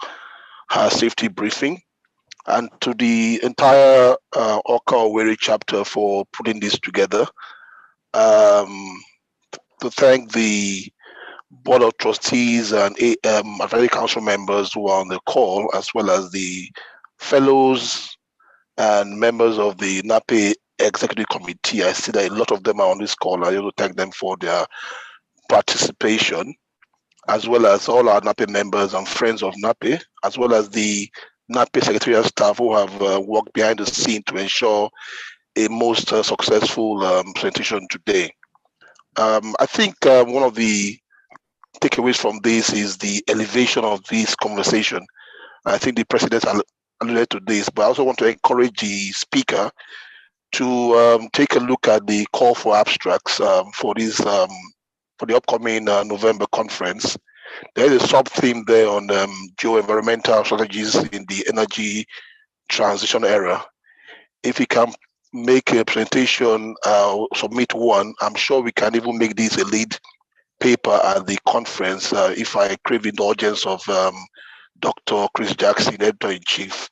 her safety briefing, and to the entire Awka chapter for putting this together. To thank the Board of Trustees and advisory council members who are on the call, as well as the fellows and members of the NAPE Executive Committee. I see that a lot of them are on this call. I want to thank them for their participation, as well as all our NAPE members and friends of NAPE, as well as the NAPE secretarial staff who have worked behind the scene to ensure a most successful presentation today. I think one of the takeaways from this is the elevation of this conversation. I think the president alluded to this, but I also want to encourage the speaker to take a look at the call for abstracts for this for the upcoming November conference. There is a sub-theme there on geo-environmental strategies in the energy transition era. If you can make a presentation, submit one, I'm sure we can even make this a lead paper at the conference if I crave the indulgence of Dr. Chris Jackson, editor-in-chief,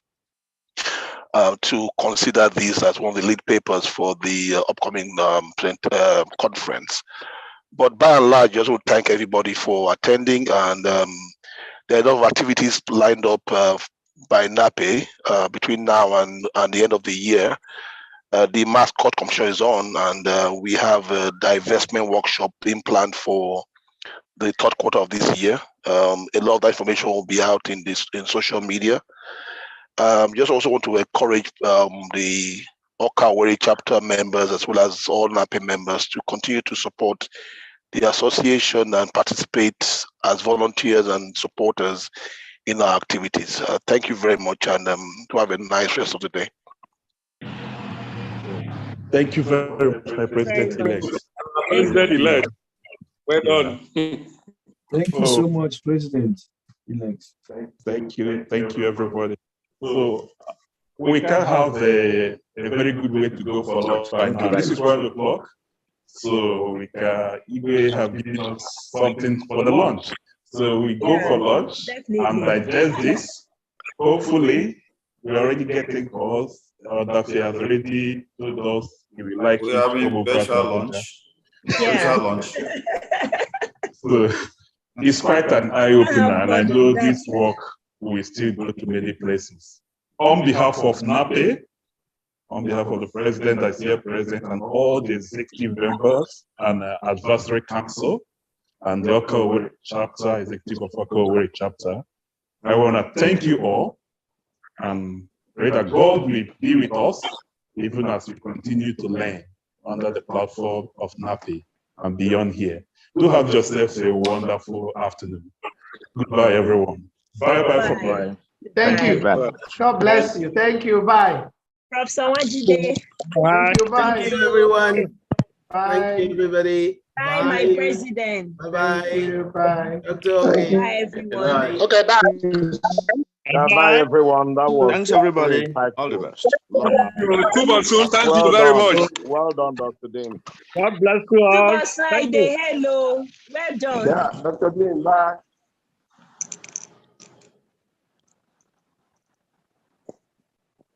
to consider this as one of the lead papers for the upcoming conference. But by and large, I just want to thank everybody for attending, and there are a lot of activities lined up by NAPE between now and the end of the year. The mascot competition is on, and we have a divestment workshop being planned for the third quarter of this year. A lot of that information will be out in social media. Just also want to encourage the Awka chapter members, as well as all NAPE members, to continue to support the association and participate as volunteers and supporters in our activities. Thank you very much, and to have a nice rest of the day. Thank you very much, my president-elect. President-elect. Well done. Thank you so much, President-elect. Thank you, everybody. So we can have a very good way to go for lunch time. Now, this is 1 o'clock. So Igwe have given us something for the lunch. So we go for lunch and digest this. Hopefully, we're already getting calls. That he has already told us he will like we are having special lunch. Special lunch. So it's quite an eye-opener, and I know this work will still go to many places. On behalf of NAPE, on behalf of the president that's here present, and all the executive members and advisory council, and the Awka Owerri chapter, executive of Awka Owerri chapter, I want to thank you all and pray that God will be with us even as we continue to learn under the platform of NAPE and beyond here. Do have yourselves a wonderful afternoon. Goodbye, everyone. Bye-bye from here. Thank you. God bless you. Thank you. Bye. Prof. Sawajide. Thank you. Bye. Thank you, everyone. Bye. Thank you, everybody. Bye, my president. Bye-bye. Thank you. Bye. Dr. Okay. Bye, everyone. Okay, bye. Bye, everyone. That was Thanks, everybody. All the best. Kuba soon. Thank Well you very done. much. Well done, Dr. Dean. God bless you all. Super Friday. Hello. Well done. Yeah, Dr. Dean, bye.